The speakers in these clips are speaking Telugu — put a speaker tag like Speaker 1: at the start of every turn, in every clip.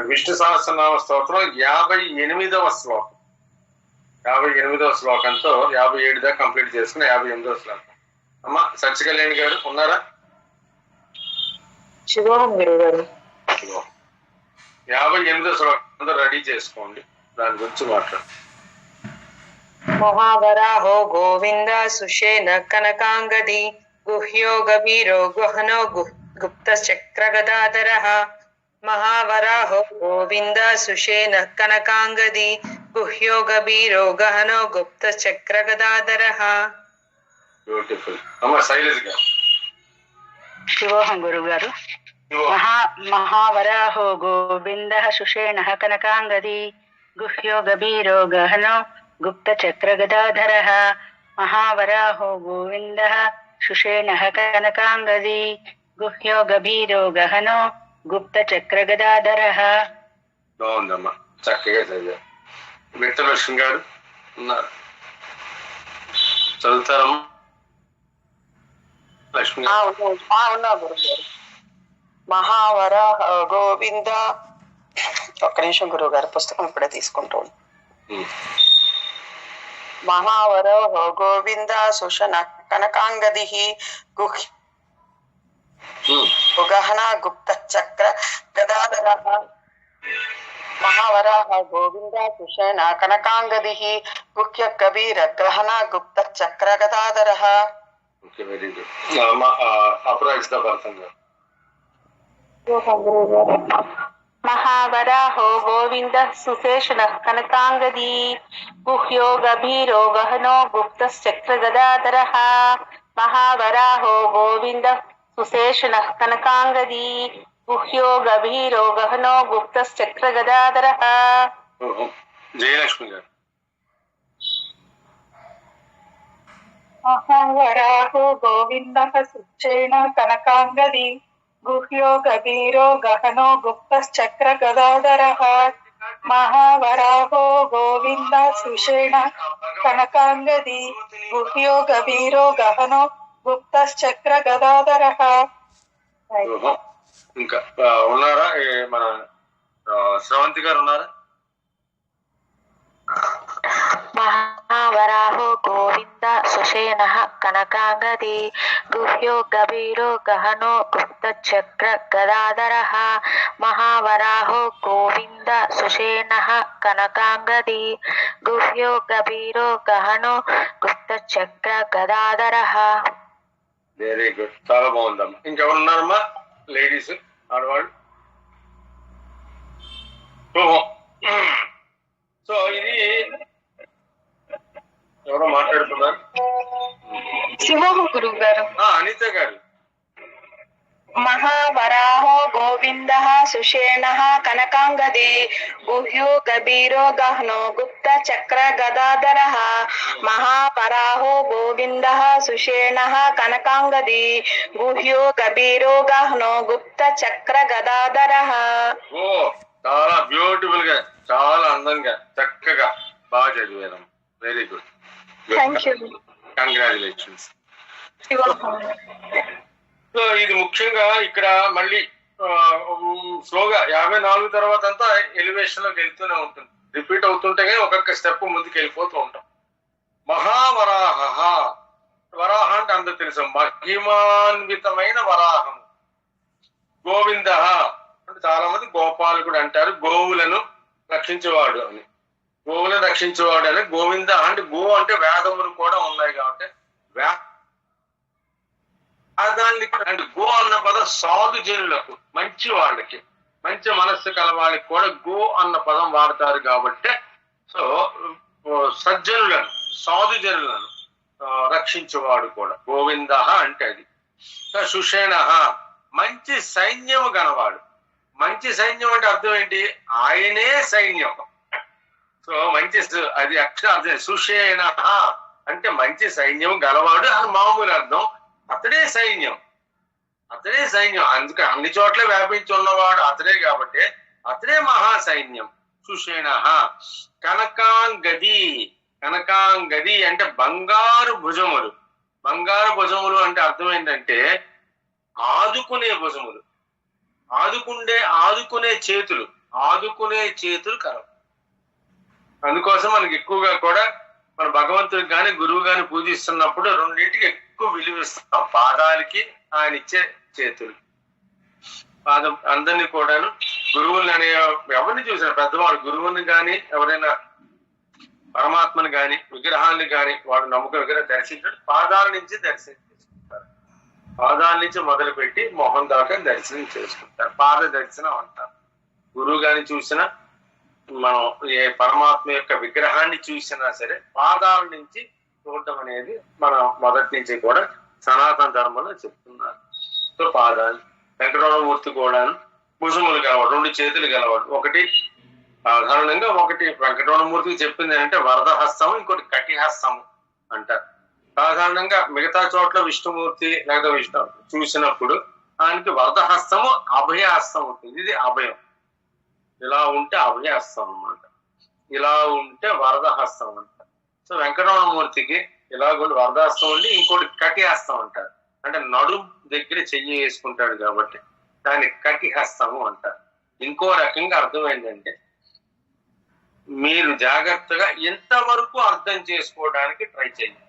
Speaker 1: విష్ణు సహస్రనామ స్తోత్రం 58వ శ్లోకం. 58వ శ్లోకంతో 57 దాకా కంప్లీట్ చేసుకుని 58వ శ్లోకం. అమ్మ సత్యకళ్యాణి గారు ఉన్నారా?
Speaker 2: శివోహం గురువు గారు.
Speaker 1: 58వ శ్లోకం రెడీ చేసుకోండి, దాని గురించి మాట్లాడు.
Speaker 2: మహావరాహో గోవింద సుషేణ కనకాంగది గుహ్యో గభీరో గుహనో గుప్త చక్ర గదాధర. మహావరాహో గోవింద సుషేణ కనకాంగది గుహ్యో గభీరో గహనో గుప్త చక్ర గదాధర.
Speaker 1: బ్యూటిఫుల్. అమ్మ శైలజ గారు.
Speaker 3: శివోహం గురువు గారు. మహావరాహో గోవింద సుషేణ కనకాంగది గుహ్యో గభీరో గహనో గుప్త చక్ర గదాధర. మహావరాహో గోవింద సుషేణ కనకాంగది గుహ్యో గభీరో గహనో గుప్త చక్ర గదాధర.
Speaker 1: బాగుందమ్మా, చక్కగా చదివారు. మిత్రలక్ష్మి గారు ఉన్నారు, చదువుతారమ్మా? లక్ష్మి
Speaker 2: ఉన్నా గురువు గారు. మహావరాహ గోవింద. ఒక్క నిమిషం గురువు గారు, పుస్తకం ఇప్పుడే తీసుకుంటూ. మహావరాహ గోవింద సుషణ కనకాంగది గహన గుప్త చక్ర గదాధర. మహావరాహ గోవింద సుషణ కనకాంగది గుహ్య కబీర గహన గుప్త చక్ర గదాధర.
Speaker 1: Very good. అపరాజిత.
Speaker 3: మహావరాహో గోవింద సుశేషణ కనకాంగది గుహ్యో గభీరో గహనో గుప్త చక్ర గదాధర. మహావరాహో గోవింద సుశేషణ కనకాంగది గుహ్యో గభీరో గహనో గుప్త చక్ర గదాధర.
Speaker 1: జయలక్ష్మి గారు.
Speaker 4: మహావరాహో గోవింద సుషేణ కనకాంగది గుహ్యో గభీరో గహనో గుప్త చక్ర గదాధర. మహావరాహో గోవింద సుషేణ కనకాంగది గుహ్యో గభీరో గహనో గుప్త చక్ర గదాధర.
Speaker 1: ఇంకా ఉన్నారా? మన శ్రవంతి గారు ఉన్నారా?
Speaker 3: మహావరాహో గోవింద సుషేణ కనకాంగది గుహ్యో గభీరో గహనో గుప్త చక్ర గదాధర. మహావరాహో గోవింద సుషేణ కనకాంగది గుహ్యో గభీరో గహనో గుప్త చక్ర గదాధర.
Speaker 1: వెరీ గుడ్, చాలా బాగుందమ్మా. ఇంకెవరు ఉన్నారమ్మా? లేడీస్, ఆడవాళ్ళు. సో ఇది ఎవరో మాట్లాడుతున్నారు?
Speaker 4: శివోహం గురువు గారు.
Speaker 1: అనిత గారు.
Speaker 4: మహావరాహో గోవింద సుషేణ కనకాంగది గుహ్యో గభీరో గహనో గుప్త చక్ర గదాధర. మహావరాహో గోవింద సుషేణ కనకాంగది గుహ్యో గభీరో గహనో గుప్త చక్ర గదాధర.
Speaker 1: ఓ, చాలా బ్యూటిఫుల్ గా, చాలా అందంగా, చక్కగా బాగా చదివారు. Very good, congratulations. సో ఇది ముఖ్యంగా ఇక్కడ మళ్ళీ స్లోగా 54 తర్వాత అంతా ఎలివేషన్ లోకి వెళ్తూనే ఉంటుంది, రిపీట్ అవుతుంటే ఒక్కొక్క స్టెప్ ముందుకు వెళ్ళిపోతూ ఉంటాం. మహావరాహ, వరాహ అంటే అందరూ తెలుసు, మహిమాన్వితమైన వరాహం. గోవింద అంటే చాలా మంది గోపాలకుడు అంటారు, గోవులను రక్షించేవాడు అని. గోవులను రక్షించేవాడు అని గోవింద అంటే, గో అంటే వేదములు కూడా ఉన్నాయి కాబట్టి వేదాన్ని గో అన్న పదం సాధు జనులకు, మంచి వాళ్ళకి, మంచి మనస్సు కల వాళ్ళకి కూడా గో అన్న పదం వాడతారు కాబట్టి, సో సజ్జనులను, సాధు జనులను రక్షించేవాడు కూడా గోవింద అంటే అది. సుషేణ మంచి సైన్యము గనవాడు. మంచి సైన్యం అంటే అర్థం ఏంటి? ఆయనే సైన్యం. సో మంచి, అది అక్షరార్థం. సుషేణ అంటే మంచి సైన్యం గలవాడు అని మామూలు అర్థం. అతడే సైన్యం, అతడే సైన్యం. అందుకే అన్ని చోట్ల వ్యాపించి ఉన్నవాడు అతడే కాబట్టి అతడే మహాసైన్యం. సుషేణ. కనకాంగది, కనకాంగది అంటే బంగారు భుజములు. బంగారు భుజములు అంటే అర్థం ఏంటంటే ఆదుకునే భుజములు, ఆదుకునే చేతులు. ఆదుకునే చేతులు కలవు. అందుకోసం మనకి ఎక్కువగా కూడా మన భగవంతుడికి కానీ గురువు కానీ పూజిస్తున్నప్పుడు రెండింటికి ఎక్కువ విలువిస్తాం, పాదాలకి ఆయన ఇచ్చే చేతులు. పాదం అందరినీ కూడాను గురువుల్ని అనే ఎవరిని చూసిన పెద్దవాడు గురువుని కానీ ఎవరైనా పరమాత్మని కానీ విగ్రహాన్ని కానీ వాడు నమ్మకం విగ్రహం దర్శించడం పాదాల నుంచి దర్శనం చేసుకుంటారు. పాదాల నుంచి మొదలుపెట్టి మొహం దాకా దర్శనం చేసుకుంటారు, పాద దర్శనం అంటారు. గురువు గారిని చూసినా మనం ఏ పరమాత్మ యొక్క విగ్రహాన్ని చూసినా సరే పాదాల నుంచి చూడటం అనేది మనం మొదటి నుంచి కూడా సనాతన ధర్మంలో చెప్తున్నారు. సో పాదాలు. వెంకటరమణమూర్తి కూడా భుజములు గలవాడు, 2 చేతులు గలవాడు. ఒకటి సాధారణంగా ఒకటి వెంకటరమణమూర్తికి చెప్పింది అంటే వరదహస్తము, ఇంకోటి కటిహస్తము అంటారు. సాధారణంగా మిగతా చోట్ల విష్ణుమూర్తి లేదా విష్ణు చూసినప్పుడు ఆయనకి వరదహస్తము అభయహస్తం ఉంటుంది. ఇది అభయం. ఇలా ఉంటే అభయహస్తం అన్నమాట, ఇలా ఉంటే వరదహస్తం అంటారు. సో వెంకటరమణమూర్తికి ఇలా కూడా వరదహస్తం ఉండి ఇంకోటి కటిహస్తం అంటారు. అంటే నడుం దగ్గర చెయ్యి వేసుకుంటాడు కాబట్టి దాన్ని కటిహస్తము అంటారు. ఇంకో రకంగా అర్థమైందంటే మీరు జాగ్రత్తగా ఎంతవరకు అర్థం చేసుకోవడానికి ట్రై చేయండి.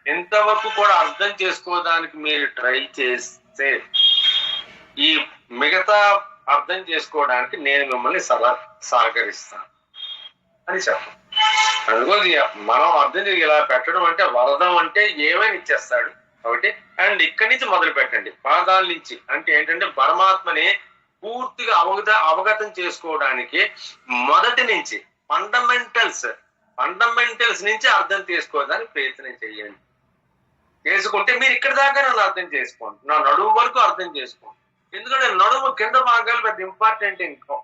Speaker 1: ఎంతవరకు కూడా అర్థం చేసుకోవడానికి మీరు ట్రై చేస్తే ఈ మిగతా అర్థం చేసుకోవడానికి నేను మిమ్మల్ని సహకరిస్తాను అని చెప్పాలి. అందుకోసం మనం అర్థం చేసి ఇలా పెట్టడం అంటే వరదం అంటే ఏమైనా ఇచ్చేస్తాడు కాబట్టి. అండ్ ఇక్కడి నుంచి మొదలు పెట్టండి, పాదాల నుంచి. అంటే ఏంటంటే పరమాత్మని పూర్తిగా అవగతం చేసుకోవడానికి మొదటి నుంచి ఫండమెంటల్స్ నుంచి అర్థం చేసుకోవడానికి ప్రయత్నం చేయండి. చేసుకుంటే మీరు ఇక్కడ దాకా నన్ను అర్థం చేసుకోండి, నా నడుము వరకు అర్థం చేసుకోండి. ఎందుకంటే నడుము కింద భాగాలు పెద్ద ఇంపార్టెంట్. ఇంకో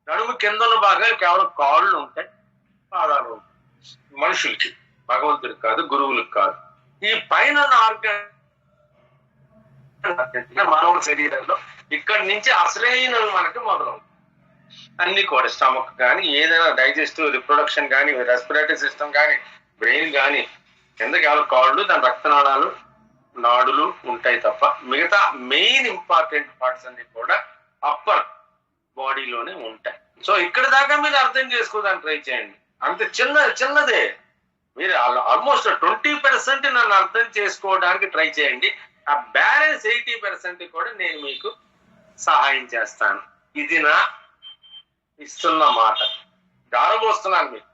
Speaker 1: నడుము కింద ఉన్న భాగాలు కేవలం కాళ్ళు ఉంటాయి, పాదాలు ఉంటాయి. మనుషులకి, భగవంతుడికి కాదు, గురువులకు కాదు. ఈ పైన ఆర్గన్ మానవ శరీరంలో ఇక్కడి నుంచి అసలైనవి మనకి మొదలవుతుంది. అన్ని కూడా స్టమక్ కానీ ఏదైనా డైజెస్టివ్, రిప్రొడక్షన్ కానీ, రెస్పిరేటరీ సిస్టమ్ కానీ, బ్రెయిన్ కానీ కింద కేవలం కాళ్ళు, దాని రక్తనాళాలు, నాడులు ఉంటాయి తప్ప మిగతా మెయిన్ ఇంపార్టెంట్ పార్ట్స్ అన్ని కూడా అప్పర్ బాడీలోనే ఉంటాయి. సో ఇక్కడ దాకా మీరు అర్థం చేసుకోవడానికి ట్రై చేయండి. అంత చిన్నదే. మీరు ఆల్మోస్ట్ 20% నన్ను అర్థం చేసుకోవడానికి ట్రై చేయండి. ఆ బ్యాలెన్స్ 80% కూడా నేను మీకు సహాయం చేస్తాను. ఇది నా ఇస్తున్న మాట. దారబోస్తున్నాను మీకు.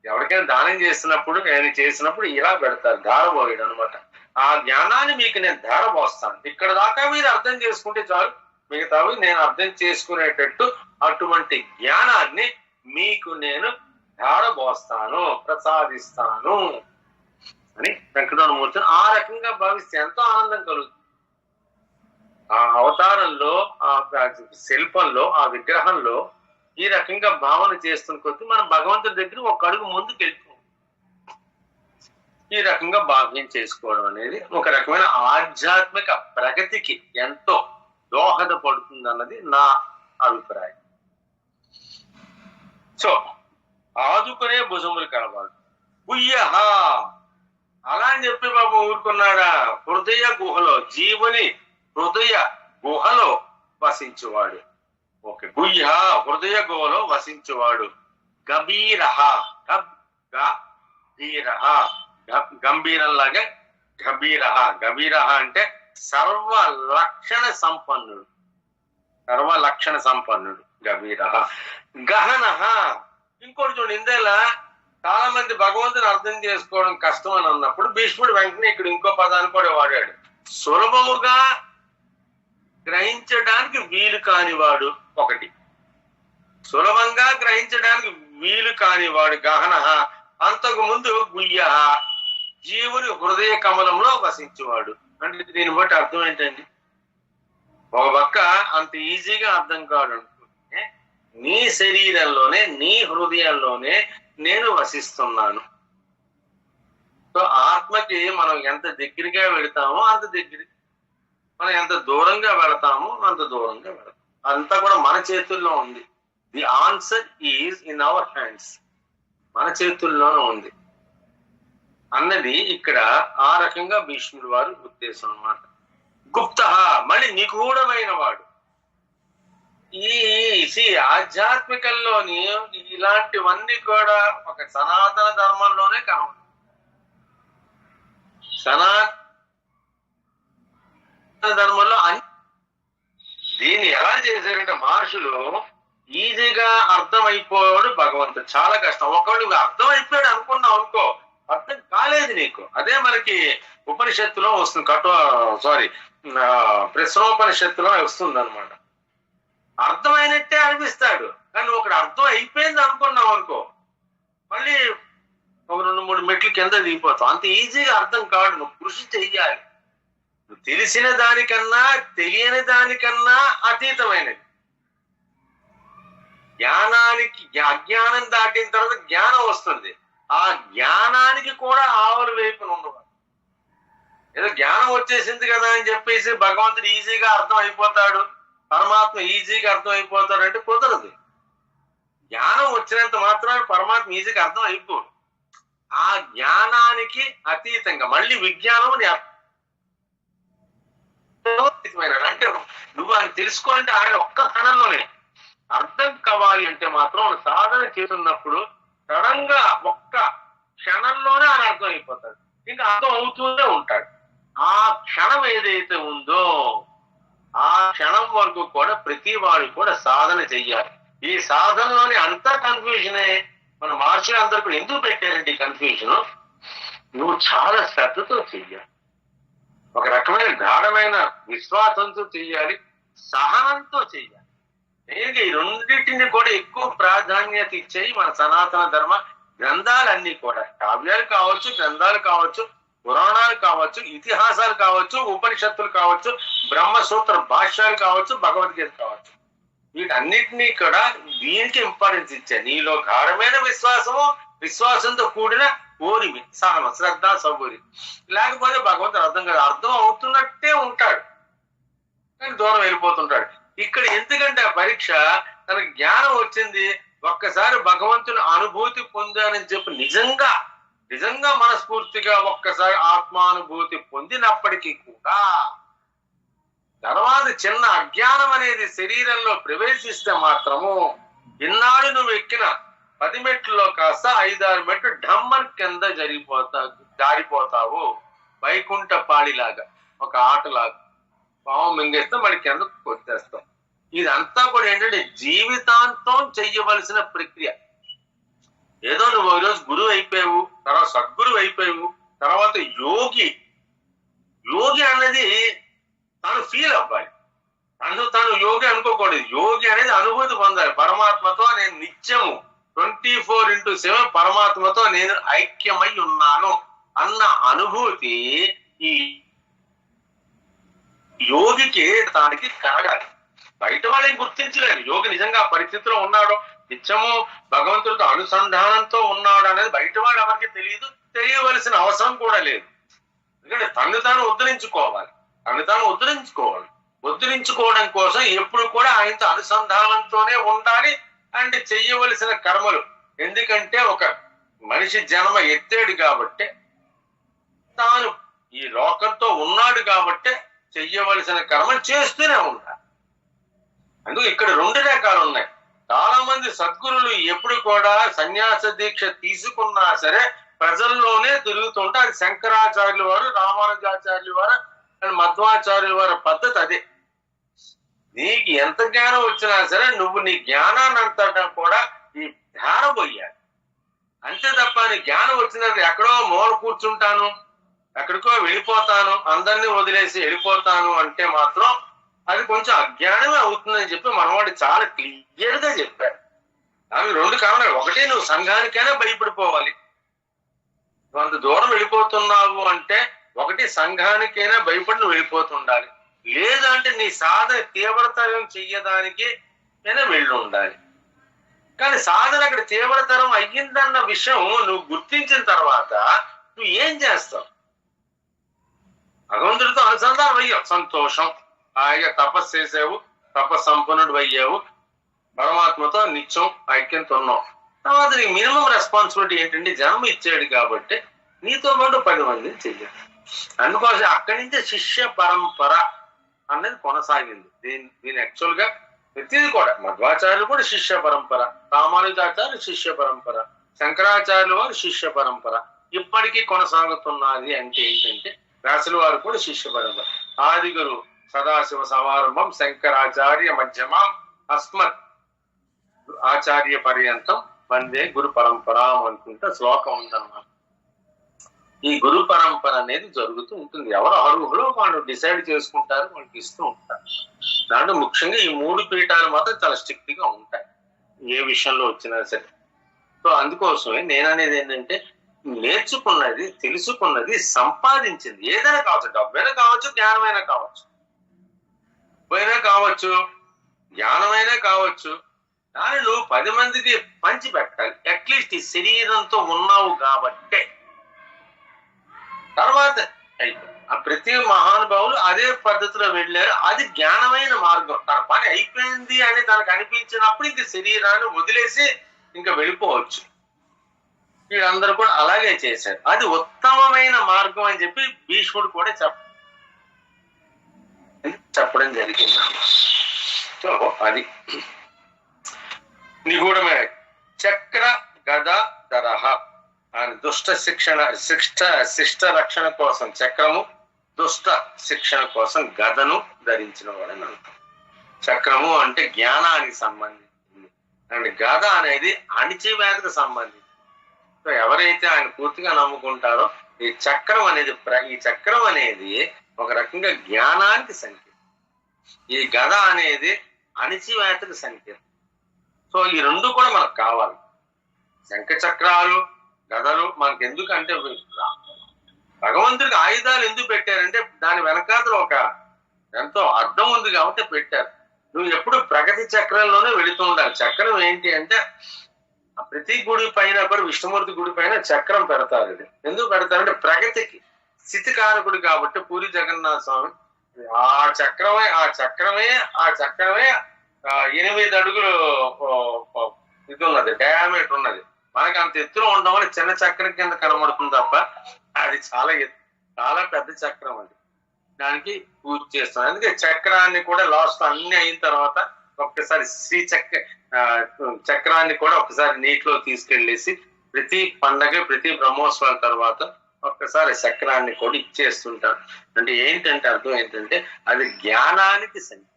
Speaker 1: ఎవరికైనా దానం చేస్తున్నప్పుడు, నేను చేసినప్పుడు ఇలా పెడతారు, దారబోయడం అనమాట. ఆ జ్ఞానాన్ని మీకు నేను ధారపోస్తాను. ఇక్కడ దాకా మీరు అర్థం చేసుకుంటే చాలు, మిగతావి నేను అర్థం చేసుకునేటట్టు అటువంటి జ్ఞానాన్ని మీకు నేను ధారపోస్తాను, ప్రసాదిస్తాను అని వెంకటరమణమూర్తిని ఆ రకంగా భావిస్తే ఎంతో ఆనందం కలుగుతుంది. ఆ అవతారంలో, ఆ శిల్పంలో, ఆ విగ్రహంలో ఈ రకంగా భావన చేస్తున్న కొద్దీ మనం భగవంతుడి దగ్గర ఒక అడుగు ముందుకు వెళ్తాం. ఈ రకంగా భావ్యం చేసుకోవడం అనేది ఒక రకమైన ఆధ్యాత్మిక ప్రగతికి ఎంతో దోహదపడుతుంది అన్నది నా అభిప్రాయం. సో ఆదుకునే భుజములు కలవాడు. గుయ్యహ అలా అని చెప్పి బాబు ఊరుకున్నాడా? హృదయ గుహలో, జీవుని హృదయ గుహలో వసించువాడు. ఓకే, గుయ్య హృదయ గుహలో వసించువాడు. గభీరహ, గంభీరంలాగా గభీరహ. గభీరహ అంటే సర్వలక్షణ సంపన్నుడు గభీరహ. గహనహ. ఇంకోటి చూడండి, ఇందేలా చాలా మంది భగవంతుని అర్థం చేసుకోవడం కష్టం అని అన్నప్పుడు భీష్ముడు వెంటనే ఇక్కడ ఇంకో పదాన్ని కూడా వాడాడు. సులభముగా గ్రహించడానికి వీలు కానివాడు. ఒకటి సులభంగా గ్రహించడానికి వీలు కానివాడు గహనహ. అంతకు ముందు గుయ్య, జీవుని హృదయ కమలంలో వసించేవాడు. అంటే దీన్ని బట్టి అర్థం ఏంటండి? ఒక పక్క అంత ఈజీగా అర్థం కాడు అనుకుంటే, నీ శరీరంలోనే, నీ హృదయంలోనే నేను వసిస్తున్నాను. సో ఆత్మకి మనం ఎంత దగ్గరగా వెళతామో అంత దగ్గర, మనం ఎంత దూరంగా వెళతామో అంత దూరంగా వెళతాం. అంతా కూడా మన చేతుల్లో ఉంది. The answer is in our hands. మన చేతుల్లోనే ఉంది అన్నది ఇక్కడ ఆ రకంగా భీష్ముడు వారి ఉద్దేశం అన్నమాట. గుప్త, మళ్ళీ నిగూఢమైన వాడు. ఈ ఆధ్యాత్మికంలోని ఇలాంటివన్నీ కూడా ఒక సనాతన ధర్మంలోనే కనబడుతుంది. సనాతన ధర్మంలో దీన్ని ఎలా చేశారంటే మహర్షులు ఈజీగా అర్థమైపోయాడు భగవంతుడు. చాలా కష్టం. ఒకళ్ళు అర్థం అయిపోయాడు అనుకున్నావు అనుకో, అర్థం కాలేదు నీకు. అదే మనకి ఉపనిషత్తులో వస్తుంది, ప్రశ్నోపనిషత్తులో వస్తుంది అనమాట. అర్థమైనట్టే అనిపిస్తాడు, కానీ ఒకడు అర్థం అయిపోయింది అనుకున్నావు అనుకో, మళ్ళీ ఒక 2-3 మెట్లు కింద దిగిపోతావు. అంత ఈజీగా అర్థం కాదు. నువ్వు కృషి చెయ్యాలి. నువ్వు తెలిసిన దానికన్నా తెలియని దానికన్నా అతీతమైనది. జ్ఞానానికి అజ్ఞానం దాటిన తర్వాత జ్ఞానం వస్తుంది. ఆ జ్ఞానానికి కూడా ఆవుల వైపున ఉండవాలి. ఏదో జ్ఞానం వచ్చేసింది కదా అని చెప్పేసి భగవంతుడు ఈజీగా అర్థం అయిపోతాడు, పరమాత్మ ఈజీగా అర్థం అయిపోతాడు అంటే కుదరదు. జ్ఞానం వచ్చినంత మాత్రాన పరమాత్మ ఈజీగా అర్థం అయిపోడు. ఆ జ్ఞానానికి అతీతంగా మళ్ళీ విజ్ఞానం అంటే నువ్వు ఆయన తెలుసుకోవాలంటే ఆయన ఒక్క క్షణంలోనే అర్థం కావాలి అంటే మాత్రం సాధన చేస్తున్నప్పుడు సడన్ గా ఒక్క క్షణంలోనే ఆయన అర్థం అయిపోతాడు. ఇంకా అర్థం అవుతూనే ఉంటాడు. ఆ క్షణం ఏదైతే ఉందో ఆ క్షణం వరకు కూడా ప్రతి వాడు కూడా సాధన చెయ్యాలి. ఈ సాధనలోని అంతా కన్ఫ్యూజనే. మన మహర్షులు అందరూ కూడా ఎందుకు పెట్టారండి కన్ఫ్యూజన్? నువ్వు చాలా శ్రద్ధతో చెయ్యాలి, ఒక రకమైన గాఢమైన విశ్వాసంతో చెయ్యాలి, సహనంతో చెయ్యాలి. నేను ఈ రెండింటిని కూడా ఎక్కువ ప్రాధాన్యత ఇచ్చేయి మన సనాతన ధర్మ గ్రంథాలన్నీ కూడా. కావ్యాలు కావచ్చు, గ్రంథాలు కావచ్చు, పురాణాలు కావచ్చు, ఇతిహాసాలు కావచ్చు, ఉపనిషత్తులు కావచ్చు, బ్రహ్మసూత్ర భాష్యాలు కావచ్చు, భగవద్గీత కావచ్చు. వీటన్నిటినీ కూడా దీనికి ఇంపార్టెన్స్ ఇచ్చాయి. నీలో గాఢమైన విశ్వాసంతో కూడిన ఓరిమి, సహనం, శ్రద్ధ, సబూరి. లేకపోతే భగవంతుడు అర్థం కాదు. అర్థం అవుతున్నట్టే ఉంటాడు కానీ దూరం వెళ్ళిపోతుంటాడు. ఇక్కడ ఎందుకంటే ఆ పరీక్ష తనకు జ్ఞానం వచ్చింది, ఒక్కసారి భగవంతుని అనుభూతి పొందానని చెప్పి నిజంగా మనస్ఫూర్తిగా ఒక్కసారి ఆత్మానుభూతి పొందినప్పటికీ కూడా తర్వాత చిన్న అజ్ఞానం అనేది శరీరంలో ప్రవేశిస్తే మాత్రము ఇన్నాళ్ళు నువ్వు ఎక్కిన 10 మెట్లలో కాస్త 5-6 మెట్లు ఢమ్మన్ కింద జారిపోతావు. వైకుంఠ పాడిలాగా, ఒక ఆటలాగా పాము మింగేస్తే మళ్ళీ కిందకు వచ్చేస్తాం. ఇదంతా కూడా ఏంటంటే జీవితాంతం చెయ్యవలసిన ప్రక్రియ. ఏదో నువ్వు ఈరోజు గురువు అయిపోయావు, తర్వాత సద్గురువు అయిపోయావు, తర్వాత యోగి అన్నది తను ఫీల్ అవ్వాలి. తను యోగి అనుకోకూడదు. యోగి అనేది అనుభూతి పొందాలి. పరమాత్మతో నేను నిత్యము 24/7 పరమాత్మతో నేను ఐక్యమై ఉన్నాను అన్న అనుభూతి ఈ యోగికి దానికి కలగాలి. బయట వాళ్ళని గుర్తించలేను యోగి నిజంగా పరిస్థితిలో ఉన్నాడో, నిత్యము భగవంతుడితో అనుసంధానంతో ఉన్నాడు అనేది బయట వాళ్ళు ఎవరికి తెలియదు, తెలియవలసిన అవసరం కూడా లేదు. ఎందుకంటే తను తాను ఉద్ధరించుకోవాలి. ఉద్ధరించుకోవడం కోసం ఎప్పుడు కూడా ఆయనతో అనుసంధానంతోనే ఉండాలి. అండ్ చెయ్యవలసిన కర్మలు, ఎందుకంటే ఒక మనిషి జన్మ ఎత్తాడు కాబట్టి, తాను ఈ లోకంతో ఉన్నాడు కాబట్టి చెయ్యవలసిన కర్మలు చేస్తూనే ఉంటారు. అందుకు ఇక్కడ 2 రకాలు ఉన్నాయి. చాలా మంది సద్గురులు ఎప్పుడు కూడా సన్యాస దీక్ష తీసుకున్నా సరే ప్రజల్లోనే తిరుగుతుంటే, అది శంకరాచార్యుల వారు, రామానుజాచార్యుల వారు అండ్ మధ్వాచార్యుల వారి పద్ధతి అదే. నీకు ఎంత జ్ఞానం వచ్చినా సరే నువ్వు నీ జ్ఞానాన్ని అంతటా కూడా ఈ ధార పోయాలి అంతే తప్ప, నీ జ్ఞానం వచ్చినది ఎక్కడో మూల కూర్చుంటాను, ఎక్కడికో వెళ్ళిపోతాను, అందరినీ వదిలేసి వెళ్ళిపోతాను అంటే మాత్రం అది కొంచెం అజ్ఞానమే అవుతుందని చెప్పి మనవాడు చాలా క్లియర్ గా చెప్పారు. దానికి 2 కారణాలు. ఒకటి, నువ్వు సంఘానికైనా భయపడిపోవాలి. నువ్వు అంత దూరం వెళ్ళిపోతున్నావు అంటే ఒకటి సంఘానికైనా భయపడి నువ్వు వెళ్ళిపోతుండాలి, లేదంటే నీ సాధన తీవ్రతరం చెయ్యడానికి వెళ్ళి ఉండాలి. కానీ సాధన అక్కడ తీవ్రతరం అయ్యిందన్న విషయం నువ్వు గుర్తించిన తర్వాత నువ్వు ఏం చేస్తావు? భగవంతుడితో అనుసంధానం అయ్యావు, సంతోషం. హాయిగా తపస్సు చేసావు, తపస్సంపన్నుడు అయ్యావు, పరమాత్మతో నిత్యం ఐక్యంతో ఉన్నావు. తర్వాత నీ మినిమం రెస్పాన్సిబిలిటీ ఏంటంటే జన్మ ఇచ్చాడు కాబట్టి నీతో పాటు 10 మందిని చెయ్యాలి. అందుకోసం అక్కడి నుంచే శిష్య పరంపర అనేది కొనసాగింది. దీని యాక్చువల్ గా ప్రతిది కూడా మధ్వాచార్యులు కూడా శిష్య పరంపర, రామానుజాచార్య శిష్య పరంపర, శంకరాచార్యుల వారు శిష్య పరంపర ఇప్పటికీ కొనసాగుతున్నది. అంటే ఏంటంటే వ్యాసుల వారు కూడా శిష్య పరంపర. ఆదిగురు సదాశివ సమారంభం శంకరాచార్య మధ్యమం అస్మత్ ఆచార్య పర్యంతం వందే గురు పరంపరాం అనుకుంటే శ్లోకం ఉందన్నమాట. ఈ గురు పరంపర అనేది జరుగుతూ ఉంటుంది. ఎవరు అర్హులో వాళ్ళు డిసైడ్ చేసుకుంటారు, వాళ్ళకి ఇస్తూ ఉంటారు. దాంట్లో ముఖ్యంగా ఈ 3 పీఠాలు మాత్రం చాలా స్ట్రిక్ట్ గా ఉంటాయి ఏ విషయంలో వచ్చినా సరే. సో అందుకోసమే నేను అనేది ఏంటంటే నేర్చుకున్నది, తెలుసుకున్నది, సంపాదించింది ఏదైనా కావచ్చు, డబ్బైనా కావచ్చు, జ్ఞానమైనా కావచ్చు, డబ్బైనా కావచ్చు, జ్ఞానమైనా కావచ్చు, దాన్ని నువ్వు 10 మందికి పంచి పెట్టాలి. అట్లీస్ట్ ఈ శరీరంతో ఉన్నావు కాబట్టే. తర్వాత ఆ ప్రతి మహానుభావులు అదే పద్ధతిలో వెళ్ళారు. అది జ్ఞానమైన మార్గం. తన పని అయిపోయింది అని తనకు అనిపించినప్పుడు ఇంక శరీరాన్ని వదిలేసి ఇంకా వెళ్ళిపోవచ్చు. వీళ్ళందరూ కూడా అలాగే చేశారు. అది ఉత్తమమైన మార్గం అని చెప్పి భీష్ముడు కూడా చెప్పడం జరిగింది. సో అది నిగూఢమైన చక్ర గద దరహ అని దుష్ట శిష్ట రక్షణ కోసం చక్రము, దుష్ట శిక్షణ కోసం గదను ధరించిన వాడని అంటాం. చక్రము అంటే జ్ఞానానికి సంబంధించింది అండ్ గద అనేది అణిచివేతకు సంబంధించింది. సో ఎవరైతే ఆయన పూర్తిగా నమ్ముకుంటారో ఈ చక్రం అనేది ఒక రకంగా జ్ఞానానికి సంకేతం, ఈ గద అనేది అణిచివేతకు సంకేతం. సో ఈ 2 కూడా మనకు కావాలి. శంఖ చక్రాలు, గదలు మనకు ఎందుకంటే భగవంతుడికి ఆయుధాలు ఎందుకు పెట్టారంటే దాని వెనకాతలు ఒక ఎంతో అర్థం ఉంది కాబట్టి పెట్టారు. నువ్వు ఎప్పుడు ప్రగతి చక్రంలోనే వెళుతూ ఉండాలి. చక్రం ఏంటి అంటే ప్రతి గుడి పైన కూడా విష్ణుమూర్తి గుడి పైన చక్రం పెడతారు. ఇది ఎందుకు పెడతారంటే ప్రగతికి స్థితికారకుడు కాబట్టి. పూరి జగన్నాథ స్వామి ఆ చక్రమే 8 అడుగులు ఇది ఉన్నది, డయామీటర్ ఉన్నది. మనకి అంత ఎత్తులో ఉండడం వల్ల చిన్న చక్రం కింద కనబడుతుంది తప్ప అది చాలా పెద్ద చక్రం. అది దానికి పూజ చేస్తాం. అందుకే చక్రాన్ని కూడా లాస్ట్ అన్ని అయిన తర్వాత ఒక్కసారి చక్రాన్ని కూడా ఒకసారి నీటిలో తీసుకెళ్లేసి ప్రతి పండగ, ప్రతి బ్రహ్మోత్సవాల తర్వాత ఒక్కసారి చక్రాన్ని కూడా ఇచ్చేస్తుంటారు. అంటే ఏంటంటే అర్థం ఏంటంటే అది జ్ఞానానికి సంకేతం.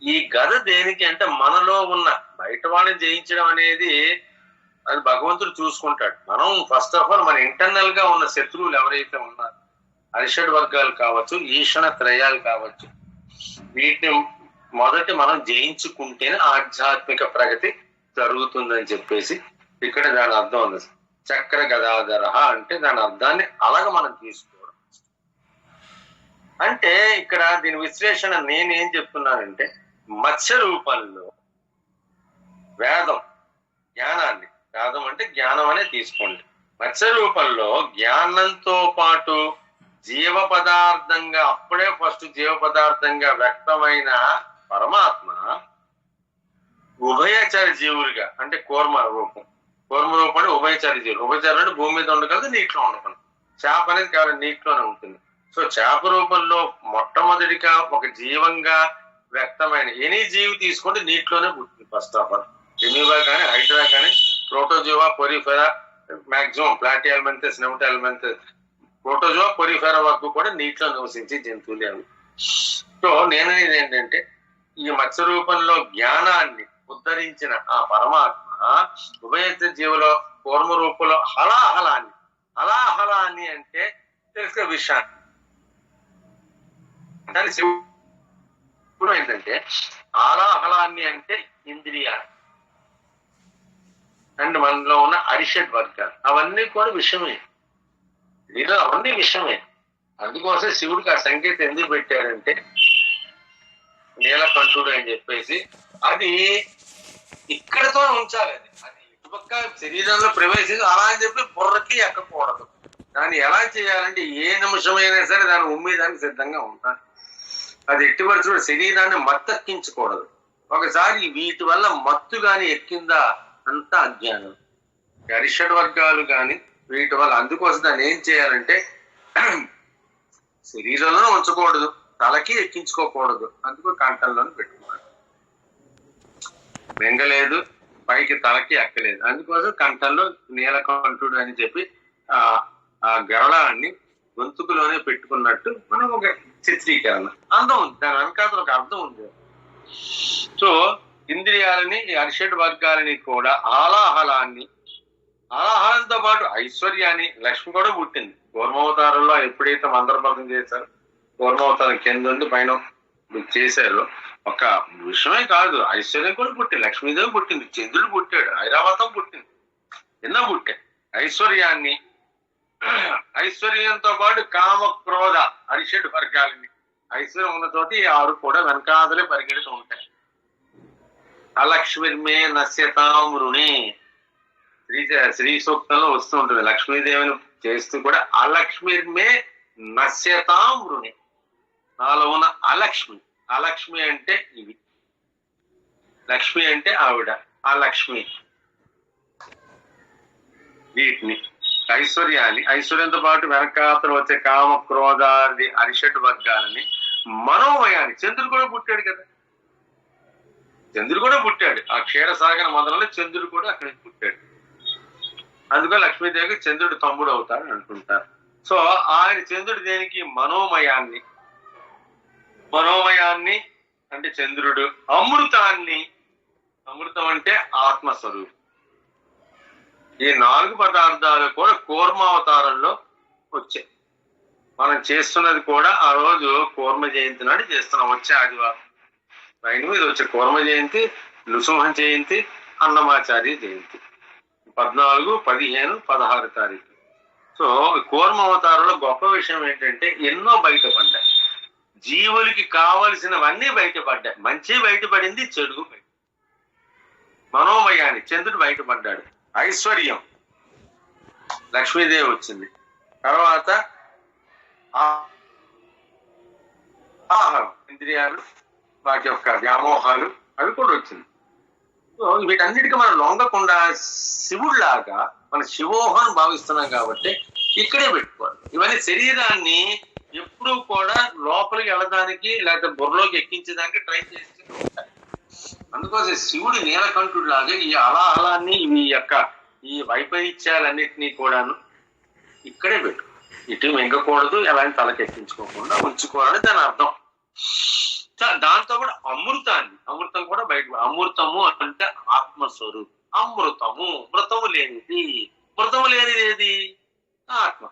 Speaker 1: ఈ గద దేనికి అంటే మనలో ఉన్న బయట వాళ్ళని జయించడం అనేది అది భగవంతుడు చూసుకుంటాడు. మనం ఫస్ట్ ఆఫ్ ఆల్ మన ఇంటర్నల్ గా ఉన్న శత్రువులు ఎవరైతే ఉన్నారో అరిషడ్ వర్గాలు కావచ్చు, ఈషణ త్రయాలు కావచ్చు, వీటిని మొదటి మనం జయించుకుంటేనే ఆధ్యాత్మిక ప్రగతి జరుగుతుందని చెప్పేసి ఇక్కడ దాని అర్థం ఉంది. చక్ర గదాధర అంటే దాని అర్థాన్ని అలాగ మనం తీసుకోవడం. అంటే ఇక్కడ దీని విశ్లేషణ నేనేం చెప్తున్నానంటే మత్స్య రూపంలో వేదం జ్ఞానాన్ని, వేదం అంటే జ్ఞానం అనే తీసుకోండి. మత్స్య రూపంలో జ్ఞానంతో పాటు జీవ పదార్థంగా అప్పుడే ఫస్ట్ జీవ పదార్థంగా వ్యక్తమైన పరమాత్మ ఉభయచర జీవులుగా అంటే కూర్మ రూపం అంటే ఉభయచర జీవులు. ఉభయచర అంటే భూమి మీద ఉండగలదు, నీటిలో ఉండగలదు. చేప అనేది కేవలం నీటిలోనే ఉంటుంది. సో చేప రూపంలో మొట్టమొదటిగా ఒక జీవంగా వ్యక్తమైన ఎనీ జీవి తీసుకుంటే నీటిలోనే పుట్టింది ఫస్ట్ ఆఫ్ ఆల్. ఎమీబా కానీ, హైడ్రా కానీ, protozoa, porifera, maximum platyhelminthes, nemathelminthes, protozoa, porifera వరకు కూడా నీటిలో నివసించే జంతువులే అవి. సో నేననేది ఏంటంటే ఈ మత్స్య రూపంలో జ్ఞానాన్ని ఉద్ధరించిన ఆ పరమాత్మ ఉభయచర జీవుల కూర్మ రూపంలో హలాహలాన్ని అంటే తెలుసుకునే విషయాన్ని దాని శివుడు ఏంటంటే హలాహలాన్ని అంటే ఇంద్రియాలు అండ్ మనలో ఉన్న అరిషడ్ వర్గాలు అవన్నీ కూడా విషయమే. దీనిలో అవన్నీ విషయమే. అందుకోసం శివుడికి ఆ సంకేతం ఎందుకు పెట్టారంటే నీలకంఠుడు అని చెప్పేసి అది ఇక్కడతో ఉంచాలి. అది ఇటుపక్క శరీరంలో ప్రవేశించి అలా అని చెప్పి బుర్రకి ఎక్కకూడదు. దాన్ని ఎలా చేయాలంటే ఏ నిమిషమైనా సరే దాన్ని ఉమ్మేదానికి సిద్ధంగా ఉంటాను. అది ఎట్టి పరిస్థితుల్లో శరీరాన్ని మత్తెక్కించకూడదు. ఒకసారి వీటి వల్ల మత్తు గాని ఎక్కిందా అంతా అజ్ఞానం. అరిషడ్ వర్గాలు కానీ వీటి వల్ల. అందుకోసం దాన్ని ఏం చేయాలంటే శరీరంలో ఉంచకూడదు, తలకి ఎక్కించుకోకూడదు, అందుకు కంఠంలోనే పెట్టుకోవాలి. మింగలేదు, పైకి తలకి ఎక్కలేదు. అందుకోసం కంఠంలో నీలకంఠుడు అని చెప్పి ఆ గరళాన్ని గొంతుకులోనే పెట్టుకున్నట్టు మనం ఒక చిత్రీకరణ. అందం ఉంది, దాని వెనకాల ఒక అర్థం ఉంది. సో ఇంద్రియాలని, అరిషడ్ వర్గాలని కూడా ఆలాహలంతో పాటు ఐశ్వర్యాన్ని, లక్ష్మి కూడా పుట్టింది. కూర్మావతారంలో ఎప్పుడైతే మంత్రపర్థం చేశారో, కూర్మావతారం కింద ఉండి పైన చేశారో, ఒక విషయమే కాదు, ఐశ్వర్యం కూడా పుట్టింది. లక్ష్మీదేవి పుట్టింది, చంద్రుడు పుట్టాడు, ఐరావతం పుట్టింది, ఎన్నో పుట్టాయి. ఐశ్వర్యంతో పాటు కామ క్రోధ అరిషడ్ వర్గాలని, ఐశ్వర్యం ఉన్న చోట ఈ 6 కూడా వెనకాదలే పరిగెడుతూ ఉంటాయి. అలక్ష్మిర్మే నశ్యతామృణి శ్రీ సూక్తంలో వస్తూ ఉంటుంది. లక్ష్మీదేవిని చేస్తూ కూడా అలక్ష్మిర్మే నశ్యతామృణి, నాలో ఉన్న అలక్ష్మి అంటే ఇవి, లక్ష్మి అంటే ఆవిడ, అలక్ష్మి. వీటిని ఐశ్వర్యంతో పాటు వెనకాతలు వచ్చే కామ క్రోధాది అరిషడ్ వర్గాలని, మనోమయాన్ని, చంద్రుడు కూడా పుట్టాడు కదా, చంద్రుడు కూడా పుట్టాడు. ఆ క్షీరసాగర మొదలలో చంద్రుడు కూడా అక్కడికి పుట్టాడు. అందుకో లక్ష్మీదేవికి చంద్రుడు తమ్ముడు అవుతాడు అనుకుంటారు. సో ఆయన చంద్రుడు దేనికి? మనోమయాన్ని అంటే చంద్రుడు, అమృతం అంటే ఆత్మస్వరూపం. ఈ 4 పదార్థాలు కూడా కూర్మావతారంలో వచ్చాయి. మనం చేస్తున్నది కూడా ఆ రోజు కూర్మ జయంతి నాడు చేస్తున్నాం. వచ్చే ఆదివారం 9 మీద వచ్చే కూర్మ జయంతి, నృసింహ జయంతి, అన్నమాచార్య జయంతి 14, 15, 16 తారీఖు. సో కూర్మ అవతారంలో గొప్ప విషయం ఏంటంటే ఎన్నో బయటపడ్డాయి. జీవులకి కావలసినవన్నీ బయటపడ్డాయి. మంచి బయటపడింది, చెడు బయట. మనోమయాన్ని చంద్రుడు బయటపడ్డాడు. ఐశ్వర్యం లక్ష్మీదేవి వచ్చింది. తర్వాత ఆహారం, ఇంద్రియాలు, వాటి యొక్క వ్యామోహాలు అవి కూడా వచ్చింది. సో వీటన్నిటికీ మనం లొంగకుండా శివుడిలాగా మన శివోహం భావిస్తున్నాం కాబట్టి ఇక్కడే పెట్టుకోవాలి. ఇవన్నీ శరీరాన్ని ఎప్పుడూ కూడా లోపలికి వెళ్ళడానికి లేకపోతే బుర్రలోకి ఎక్కించడానికి ట్రై చేస్తూ ఉంటాయి. అందుకోసం శివుడు నీలకంఠుడు లాగా ఈ అలాహలాన్ని, ఈ వైపరీత్యాలన్నిటినీ కూడాను ఇక్కడే పెట్టు, ఇటు మింగకూడదు, ఎలాంటి తలకెక్కించుకోకుండా ఉంచుకోవాలని దాని అర్థం. దాంతో కూడా అమృతం కూడా బయట. అమృతము అంటే ఆత్మస్వరూపం. మృతము లేనిది ఏది? ఆత్మ.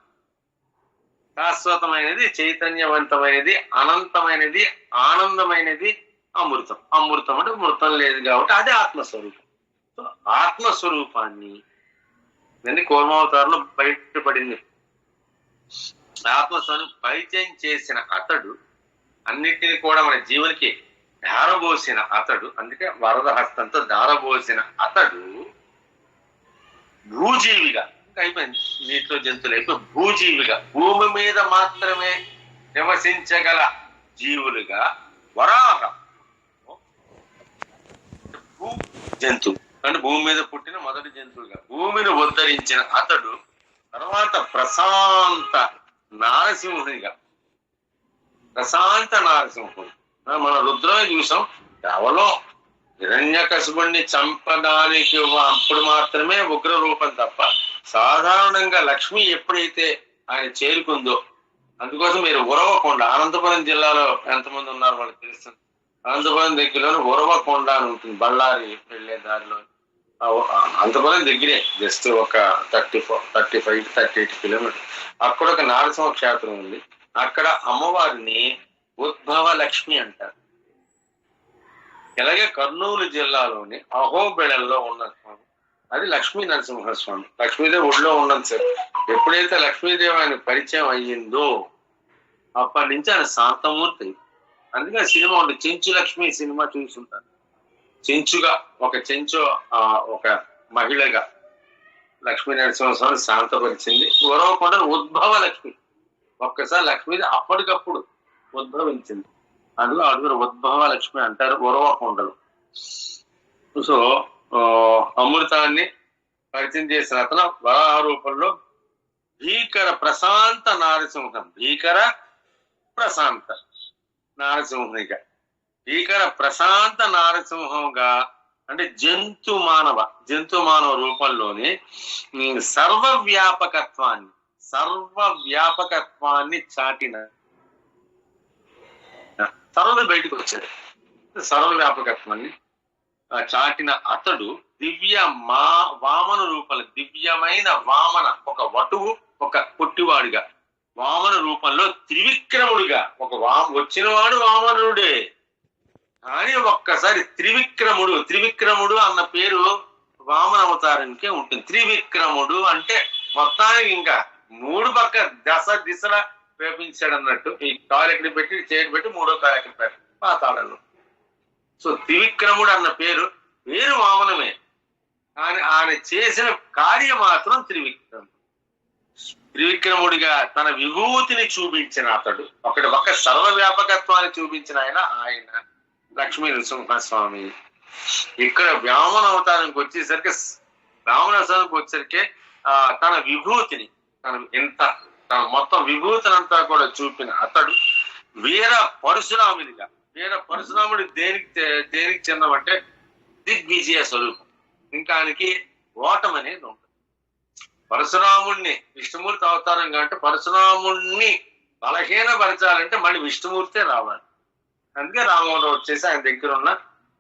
Speaker 1: శాశ్వతమైనది, చైతన్యవంతమైనది, అనంతమైనది, ఆనందమైనది అమృతం. అమృతం అంటే మృతం లేదు కాబట్టి అదే ఆత్మస్వరూపం. సో ఆత్మస్వరూపాన్ని కూర్మావతారంలో బయటపడింది. ఆత్మస్వరూపం పరిచయం చేసిన అతడు, అన్నిటిని కూడా మన జీవునికి ధారబోసిన అతడు, అందుకే వరద హస్తంతో ధారబోసిన అతడు భూజీవిగా అయిపోయింది. నీటిలో జంతువులు అయిపోయి భూజీవిగా, భూమి మీద మాత్రమే నివసించగల జీవులుగా, వరాహ భూ జంతువు అంటే భూమి మీద పుట్టిన మొదటి జంతువుగా భూమిని ఉద్ధరించిన అతడు తర్వాత ప్రశాంత నారసింహుడిగా, మన రుద్రమే చూసాం. కేవలం హిరణ్యకశిపుణ్ణి చంపడానికి అప్పుడు మాత్రమే ఉగ్ర రూపం తప్ప సాధారణంగా లక్ష్మి ఎప్పుడైతే ఆయన చేరుకుందో, అందుకోసం మీరు ఉరవకొండ, అనంతపురం జిల్లాలో ఎంతమంది ఉన్నారు వాళ్ళకి తెలుస్తుంది. అనంతపురం దగ్గరలో ఉరవకొండ అని ఉంటుంది, బళ్ళారి వెళ్లే దారిలో. అనంతపురం దగ్గరే, జస్ట్ ఒక 35-38 కిలోమీటర్. అక్కడ ఒక నారసింహ క్షేత్రం ఉంది. అక్కడ అమ్మవారిని ఉద్భవ లక్ష్మి అంటారు. అలాగే కర్నూలు జిల్లాలోని అహోబిళల్లో ఉన్న స్వామి, అది లక్ష్మీ నరసింహస్వామి. లక్ష్మీదేవి ఒడిలో ఉన్నది సార్. ఎప్పుడైతే లక్ష్మీదేవి ఆయన పరిచయం అయ్యిందో అప్పటి నుంచి ఆయన శాంతమూర్తి. అందుకే సినిమా ఉంది, చెంచు లక్ష్మి సినిమా చూసుంటారు. చెంచుగా ఒక మహిళగా లక్ష్మీ నరసింహస్వామి శాంతపరిచింది. ఉరవకొండ ఉద్భవ లక్ష్మి, ఒక్కసారి లక్ష్మీది అప్పటికప్పుడు ఉద్భవించింది. అందులో అడుగురు ఉద్భవ లక్ష్మి అంటారు ఉరవకొండలు. సో అమృతాన్ని పరిచయం చేసిన అతను వరాహ రూపంలో భీకర ప్రశాంత నారసింహం, భీకర ప్రశాంత నారసింహునిగా, భీకర ప్రశాంత నారసింహంగా అంటే జంతు మానవ రూపంలోనే సర్వవ్యాపకత్వాన్ని చాటిన సర్వుడు బయటకు వచ్చాడు. సర్వవ్యాపకత్వాన్ని చాటిన అతడు వామన రూపంలో, దివ్యమైన వామన, ఒక వటువు, ఒక పొట్టివాడిగా వామన రూపంలో త్రివిక్రముడిగా, వచ్చినవాడు వామనుడే కానీ ఒక్కసారి త్రివిక్రముడు అన్న పేరు వామన అవతారానికే ఉంటుంది. త్రివిక్రముడు అంటే మొత్తానికి ఇంకా 3 పక్క దిశలా వేపించాడు అన్నట్టు. ఈ కాలు ఎక్కడికి పెట్టి చేతి పెట్టి 3వ కాలు ఎక్కడికి పెట్టి పాతాళంలో. సో త్రివిక్రముడు అన్న పేరు వామనమే కానీ ఆయన చేసిన కార్యం మాత్రం త్రివిక్రముడిగా తన విభూతిని చూపించిన అతడు, ఒక సర్వవ్యాపకత్వాన్ని చూపించిన ఆయన లక్ష్మీ నృసింహస్వామి. ఇక్కడ వామన అవతారానికి వచ్చేసరికి తన విభూతిని తన మొత్తం విభూతిని అంతా కూడా చూపిన అతడు వీర పరశురాముడు దేనికి చెందమంటే దిగ్విజయ స్వరూపం. ఇంకానికి ఓటం అనేది ఉంటుంది. పరశురాముడిని విష్ణుమూర్తి అవతారం కాబట్టి పరశురాముడిని బలహీనపరచాలంటే మళ్ళీ విష్ణుమూర్తే రావాలి. అందుకే రాముడు వచ్చేసి ఆయన దగ్గర ఉన్న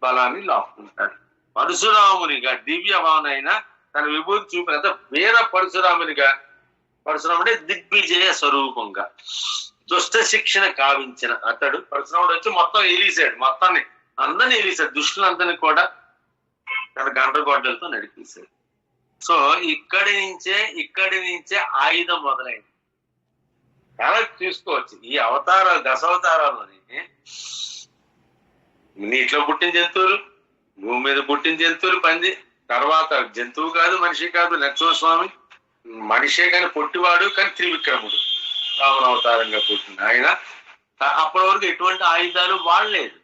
Speaker 1: బలాన్ని లాక్కుంటాడు. పరశురామునిగా దివ్యవానైన తన విభూతి చూపినంత వీర పరశురాముడే దిగ్విజయ స్వరూపంగా దుష్ట శిక్షణ కావించిన అతడు. పరశురాముడు వచ్చి మొత్తం అందరినీ ఏలిసాడు, దుష్టులందరినీ కూడా తన గండ్రగొడ్డలతో నడిపేశాడు. సో ఇక్కడి నుంచే ఆయుధం మొదలైంది. చాలా చూసుకోవచ్చు ఈ దశావతారాల్లోని నీటిలో పుట్టిన జంతువులు, భూమి మీద పుట్టిన జంతువులు, పంది, తర్వాత జంతువు కాదు మనిషి కాదు నరసింహస్వామి, మనిషే కానీ పొట్టివాడు కానీ త్రివిక్రముడు రావణ అవతారంగా పుట్టిన ఆయన. అప్పటి వరకు ఎటువంటి ఆయుధాలు వాడలేదు.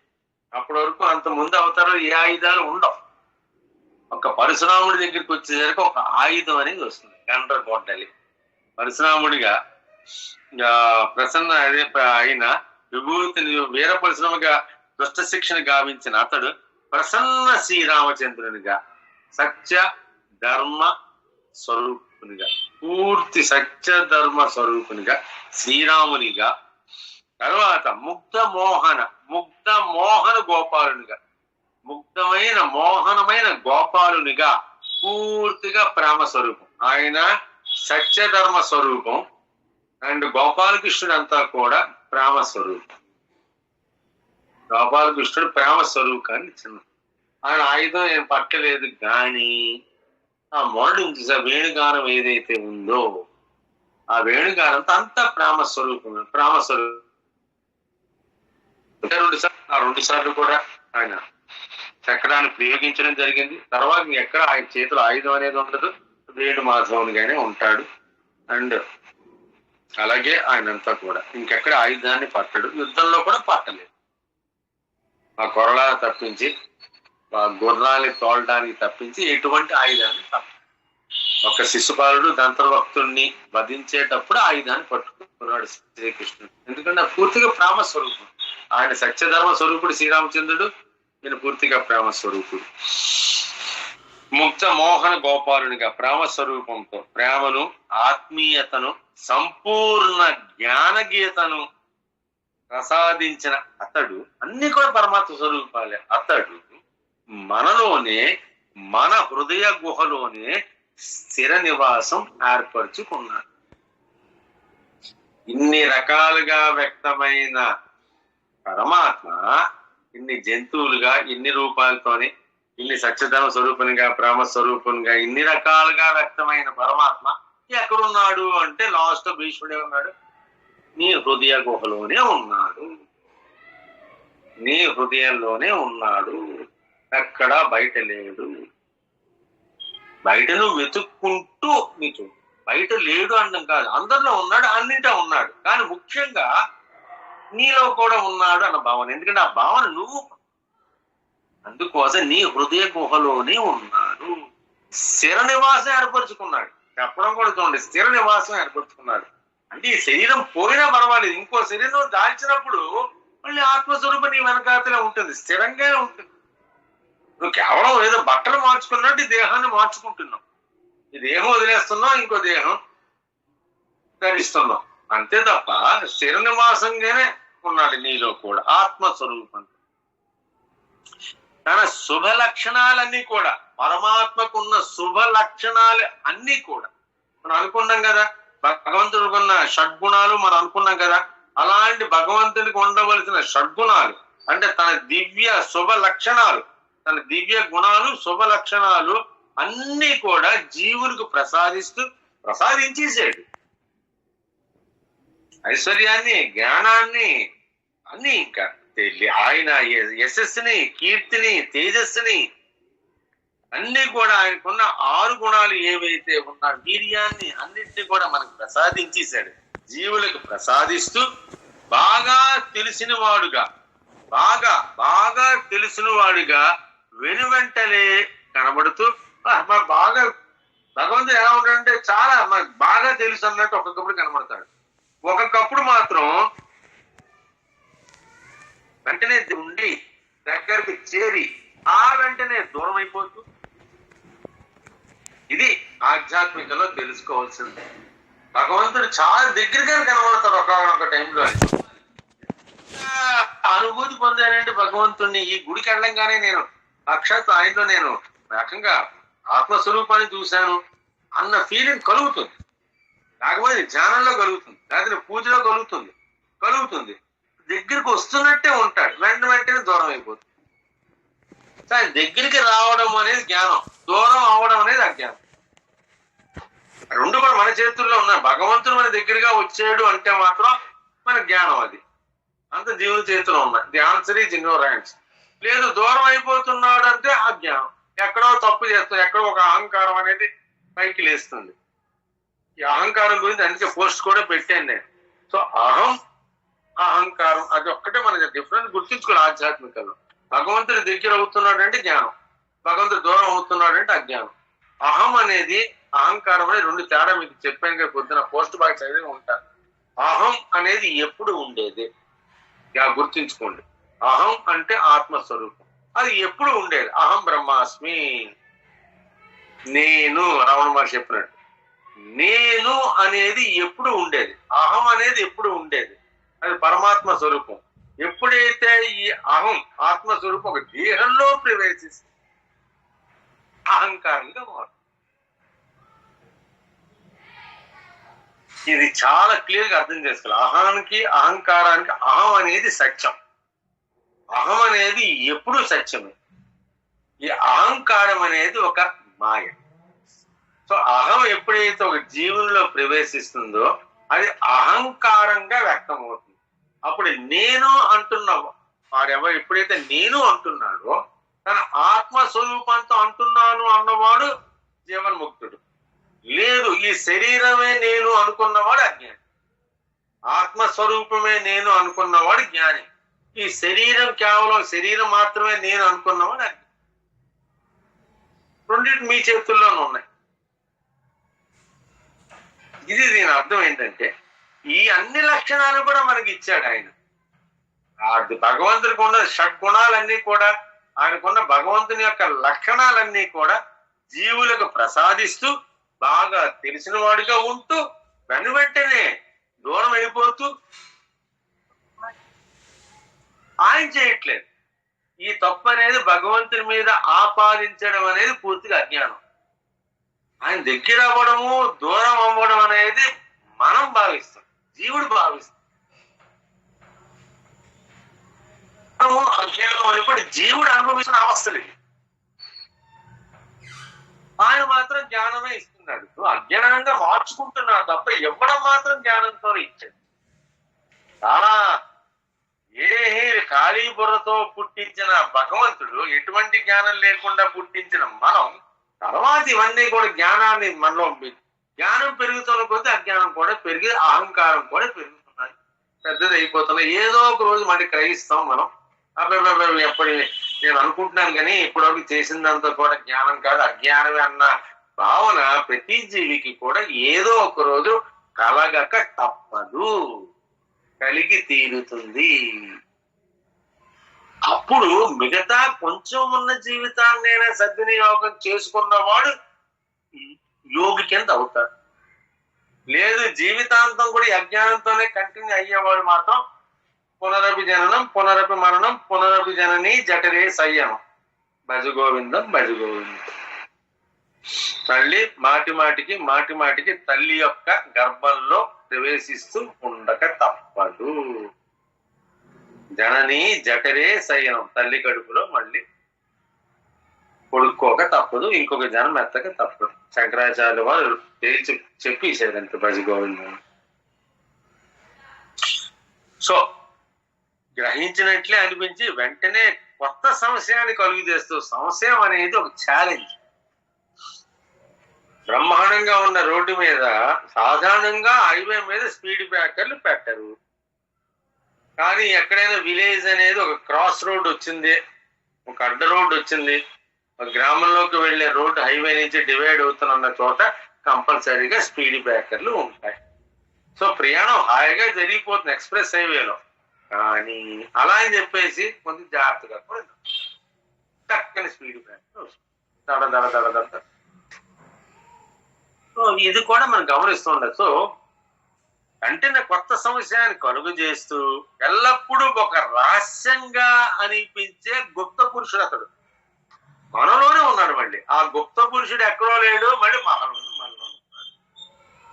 Speaker 1: అప్పటి వరకు అంత ముందు అవతారాలు ఏ ఆయుధాలు ఉండవు. ఒక పరశురాముడి దగ్గరికి వచ్చేసరికి ఒక ఆయుధం అనేది వస్తుంది, గండ్రగొడ్డలి. పరశురాముడిగా ప్రసన్న అయిన విభూతిని వీర పరశురాముగా దుష్ట శిక్షణ గావించిన అతడు ప్రసన్న శ్రీరామచంద్రునిగా, సత్య ధర్మ స్వరూపునిగా, పూర్తి సత్య ధర్మ స్వరూపునిగా, శ్రీరామునిగా, తర్వాత ముగ్ధ మోహన గోపాలునిగా, మోహనమైన గోపాలునిగా, పూర్తిగా ప్రేమ స్వరూపం. ఆయన సత్యధర్మ స్వరూపం అండ్ గోపాలకృష్ణుడు అంతా కూడా ప్రేమ స్వరూపం. గోపాలకృష్ణుడు ప్రేమ స్వరూపాన్ని చిన్న ఆయన ఆయుధం ఏం పట్టలేదు కానీ ఆ మొరడు వేణుగానం ఏదైతే ఉందో ఆ వేణుగానంతో అంతా ప్రేమ స్వరూపం. రెండు సార్లు కూడా ఆయన చక్రాన్ని ప్రయోగించడం జరిగింది. తర్వాత ఎక్కడ ఆయన చేతులు ఆయుధం అనేది ఉండదు, వేణు మాధవునిగానే ఉంటాడు. అండ్ అలాగే ఆయనంతా కూడా ఇంకెక్కడ ఆయుధాన్ని పట్టడు, యుద్ధంలో కూడా పట్టలేదు. ఆ కొరళ తప్పించి ఆ గుర్రాన్ని తోలడానికి తప్పించి ఎటువంటి ఆయుధాన్ని పట్టలేదు. ఒక శిశుపాలుడు దంతర్వక్తుడిని వధించేటప్పుడు ఆయుధాన్ని పట్టుకున్నాడు శ్రీకృష్ణుడు. ఎందుకంటే పూర్తిగా ప్రేమ స్వరూపుడు. ఆయన సత్యధర్మ స్వరూపుడు శ్రీరామచంద్రుడు, ఈయన పూర్తిగా ప్రేమ స్వరూపుడు. ముక్త మోహన గోపాలునిగా ప్రేమ స్వరూపంతో ప్రేమను, ఆత్మీయతను, సంపూర్ణ జ్ఞానగీతను ప్రసాదించిన అతడు, అన్ని కూడా పరమాత్మ స్వరూపాలే. అతడు మనలోనే, మన హృదయ గుహలోనే స్థిర నివాసం ఏర్పరచుకున్నాడు. ఇన్ని రకాలుగా వ్యక్తమైన పరమాత్మ ఇన్ని జంతువులుగా, ఇన్ని రూపాలతోని, ఇన్ని సత్యధర్మ స్వరూపునిగా, ప్రేమ స్వరూపునిగా, ఇన్ని రకాలుగా వ్యక్తమైన పరమాత్మ ఎక్కడున్నాడు అంటే లాస్ట్ భీష్ముడే ఉన్నాడు. నీ హృదయ గుహలోనే ఉన్నాడు, నీ హృదయంలోనే ఉన్నాడు, ఎక్కడా బయట లేడు. బయట నువ్వు వెతుక్కుంటూ నీకు బయట లేడు అనడం కాదు, అందరిలో ఉన్నాడు, అన్నింటా ఉన్నాడు. కానీ ముఖ్యంగా నీలో కూడా ఉన్నాడు అన్న భావన. ఎందుకంటే ఆ భావన నువ్వు, అందుకోసం నీ హృదయ గుహలోనే ఉన్నాడు. స్థిర నివాసం ఏర్పరచుకున్నాడు. చెప్పడం కూడా చూడండి, స్థిర నివాసం ఏర్పరచుకున్నాడు. అంటే ఈ శరీరం పోయినా పర్వాలేదు, ఇంకో శరీరం దాల్చినప్పుడు మళ్ళీ ఆత్మస్వరూపం నీ వెనకాతలే ఉంటుంది, స్థిరంగానే ఉంటుంది. నువ్వు కేవలం ఏదో బట్టలు మార్చుకున్నట్టు ఈ దేహాన్ని మార్చుకుంటున్నావు. ఈ దేహం వదిలేస్తున్నావు, ఇంకో దేహం ధరిస్తున్నావు అంతే తప్ప స్థిర నివాసంగానే ఉన్నాడు నీలో కూడా ఆత్మస్వరూపం. తన శుభ లక్షణాలన్నీ కూడా పరమాత్మకున్న శుభ లక్షణాలు అన్నీ కూడా మనం అనుకున్నాం కదా, భగవంతుడికున్న షడ్గుణాలు మనం అనుకున్నాం కదా. అలాంటి భగవంతుడికి ఉండవలసిన షడ్గుణాలు అంటే తన దివ్య శుభ లక్షణాలు, తన దివ్య గుణాలు శుభ లక్షణాలు అన్నీ కూడా జీవునికి ప్రసాదించేసాడు. ఐశ్వర్యాన్ని, జ్ఞానాన్ని అన్ని ఇంకా ఆయన యశస్సుని, కీర్తిని, తేజస్సుని అన్ని కూడా ఆయనకున్న 6 గుణాలు ఏవైతే ఉన్నా వీర్యాన్ని అన్నింటినీ కూడా మనకు ప్రసాదించేశాడు. జీవులకు ప్రసాదిస్తూ బాగా తెలిసిన వాడుగా వెనువెంటనే కనబడుతూ మాకు బాగా భగవంతుడు ఎలా ఉంటాడంటే చాలా మాకు బాగా తెలుసు అన్నట్టు ఒక్కొక్కప్పుడు కనబడతాడు. ఒక్కొక్కప్పుడు మాత్రం వెంటనే ఉండి దగ్గరికి చేరి ఆ వెంటనే దూరం అయిపోతూ, ఇది ఆధ్యాత్మికలో తెలుసుకోవాల్సింది. భగవంతుడు చాలా దగ్గరగా కనబడతాడు ఒక్కొక్క టైంలో. అనుభూతి పొందానంటే భగవంతుడిని ఈ గుడికి వెళ్ళంగానే నేను సాక్షాత్ ఆయనలో నేను రకంగా ఆత్మస్వరూపాన్ని చూశాను అన్న ఫీలింగ్ కలుగుతుంది. కాకపోతే ధ్యానంలో కలుగుతుంది, లేకపోతే పూజలో కలుగుతుంది. దగ్గరికి వస్తున్నట్టే ఉంటాడు, వెంటనే దూరం అయిపోతుంది. ఆయన దగ్గరికి రావడం అనేది జ్ఞానం, దూరం అవడం అనేది అజ్ఞానం. రెండు కూడా మన చేతుల్లో ఉన్నాయి. భగవంతుడు మన దగ్గరగా వచ్చాడు అంటే మాత్రం మన జ్ఞానం, అది అంత జీవుల చేతిలో ఉన్నాయి. The answer is in your hands. లేదు దూరం అయిపోతున్నాడు అంటే అజ్ఞానం, ఎక్కడో తప్పు చేస్తాం, ఎక్కడో ఒక అహంకారం అనేది పైకి లేస్తుంది. ఈ అహంకారం గురించి అందుకే పోస్ట్ కూడా పెట్టాను నేను. సో అహంకారం అది ఒక్కటే మనకి డిఫరెన్స్ గుర్తించుకోవాలి. ఆధ్యాత్మికలో భగవంతుడి దగ్గర అవుతున్నాడు అంటే జ్ఞానం, భగవంతుడు దూరం అవుతున్నాడు అంటే అజ్ఞానం. అహం అనేది అహంకారం అనేది రెండు తేడా మీకు చెప్పాను కదా పొద్దున పోస్ట్ బాక్స్ అయితే ఉంటాను. అహం అనేది ఎప్పుడు ఉండేది గుర్తించుకోండి. అహం అంటే ఆత్మస్వరూపం, అది ఎప్పుడు ఉండేది. అహం బ్రహ్మాస్మి, నేను రమణ మహర్షి చెప్పినట్టు నేను అనేది ఎప్పుడు ఉండేది. అహం అనేది ఎప్పుడు ఉండేది, అది పరమాత్మ స్వరూపం. ఎప్పుడైతే ఈ అహం ఆత్మస్వరూపం ఒక దేహంలో ప్రవేశిస్తుంది అహంకారంగా మారుతుంది. ఇది చాలా క్లియర్ గా అర్థం చేసుకోవాలి. అహానికి అహంకారానికి అహం అనేది సత్యం, అహం అనేది ఎప్పుడు సత్యమే. ఈ అహంకారం అనేది ఒక మాయ. సో అహం ఎప్పుడైతే ఒక జీవుల్లో ప్రవేశిస్తుందో అది అహంకారంగా వ్యక్తం అవుతుంది. అప్పుడు నేను అంటున్నావు వాడెవరు ఎప్పుడైతే నేను అంటున్నాడో తన ఆత్మస్వరూపంతో అంటున్నాను అన్నవాడు జీవన్ముక్తుడు. లేదు ఈ శరీరమే నేను అనుకున్నవాడు అజ్ఞాని, ఆత్మస్వరూపమే నేను అనుకున్నవాడు జ్ఞాని. ఈ శరీరం కేవలం శరీరం మాత్రమే నేను అనుకున్నవాడు అజ్ఞాని. రెండింటి మీ చేతుల్లోనే ఉన్నాయి. ఇది దీని అర్థం ఏంటంటే ఈ అన్ని లక్షణాలు కూడా మనకి ఇచ్చాడు ఆయన. అది భగవంతుడికి ఉన్న షడ్గుణాలన్నీ కూడా, ఆయనకున్న భగవంతుని యొక్క లక్షణాలన్నీ కూడా జీవులకు ప్రసాదిస్తూ బాగా తెలిసిన వాడిగా ఉంటూ వెంటనే దూరం అయిపోతూ ఆయన చేయట్లేదు. ఈ తప్పు అనేది భగవంతుని మీద ఆపాదించడం అనేది పూర్తిగా అజ్ఞానం. ఆయన దగ్గర అవ్వడము దూరం అవ్వడం అనేది మనం భావిస్తాం, జీవుడు భావిస్తాం. అజ్ఞానం అనుకోండి, జీవుడు అనుభవిస్తున్న అవస్థలు ఆయన మాత్రం జ్ఞానమే ఇస్తున్నాడు. అజ్ఞానంగా మార్చుకుంటున్నాడు తప్ప ఇవ్వడం మాత్రం జ్ఞానంతో ఇచ్చాడు. చాలా ఖాళీ బుర్రతో పుట్టించిన భగవంతుడు ఎటువంటి జ్ఞానం లేకుండా పుట్టించిన మనం తర్వాత ఇవన్నీ కూడా జ్ఞానాన్ని మనలో జ్ఞానం పెరుగుతున్న కొద్దీ అజ్ఞానం కూడా పెరిగి అహంకారం కూడా పెరుగుతున్నాయి, పెద్దది అయిపోతున్నాయి. ఏదో ఒక రోజు మళ్ళీ గ్రహిస్తాం మనం. అబ్బాయి ఎప్పుడు నేను అనుకుంటున్నాను కానీ ఇప్పటివరకు చేసిందంతా కూడా జ్ఞానం కాదు అజ్ఞానమే అన్న భావన ప్రతి జీవికి కూడా ఏదో ఒక రోజు కలగక తప్పదు, కలిగి తీరుతుంది. అప్పుడు మిగతా కొంచెం ఉన్న జీవితాన్నైనా సద్వినియోగం చేసుకున్నవాడు యోగి కింద అవుతాడు. లేదు జీవితాంతం కూడా అజ్ఞానంతోనే కంటిన్యూ అయ్యేవాడు మాత్రం పునరపి జననం పునరపి మరణం పునరపి జనని జఠరే సయ్యనం భజ గోవిందం భజ గోవిందం. తల్లి మాటి మాటికి తల్లి యొక్క గర్భంలో ప్రవేశిస్తూ ఉండక తప్పదు. జనని జఠరే సయ్యనం, తల్లి కడుపులో మళ్ళీ కొడుక్కోక తప్పదు, ఇంకొక జనం ఎత్తక తప్పదు. శంకరాచార్య వారు తేల్చి చెప్పేసారంత భజ గోవిందం. సో గ్రహించినట్లే అనిపించి వెంటనే కొత్త సంశయాన్ని కలుగు చేస్తూ, సంశయం అనేది ఒక ఛాలెంజ్. బ్రహ్మాండంగా ఉన్న రోడ్డు మీద సాధారణంగా హైవే మీద స్పీడ్ బ్రేకర్లు పెట్టరు, కానీ ఎక్కడైనా విలేజ్ అనేది ఒక క్రాస్ రోడ్ వచ్చింది, ఒక అడ్డ రోడ్డు వచ్చింది, ఒక గ్రామంలోకి వెళ్లే రోడ్డు హైవే నుంచి డివైడ్ అవుతున్న చోట కంపల్సరీగా స్పీడ్ బ్రేకర్లు ఉంటాయి. సో ప్రయాణం హాయిగా జరిగిపోతుంది ఎక్స్ప్రెస్ హైవేలో. కానీ అలా అని చెప్పేసి కొంచెం జాగ్రత్తగా కూడా చక్కని స్పీడ్ బ్రేకర్ దడ దడ దడ దడ. సో ఇది కూడా మనం గమనిస్తూ ఉండదు. సో వెంటనే కొత్త సంశయాన్ని కలుగు చేస్తూ ఎల్లప్పుడూ ఒక రహస్యంగా అనిపించే గుప్త పురుషుడు అతడు మనలోనే ఉన్నాడు. మళ్ళీ ఆ గుప్త పురుషుడు ఎక్కడో లేడు, మళ్ళీ మనలో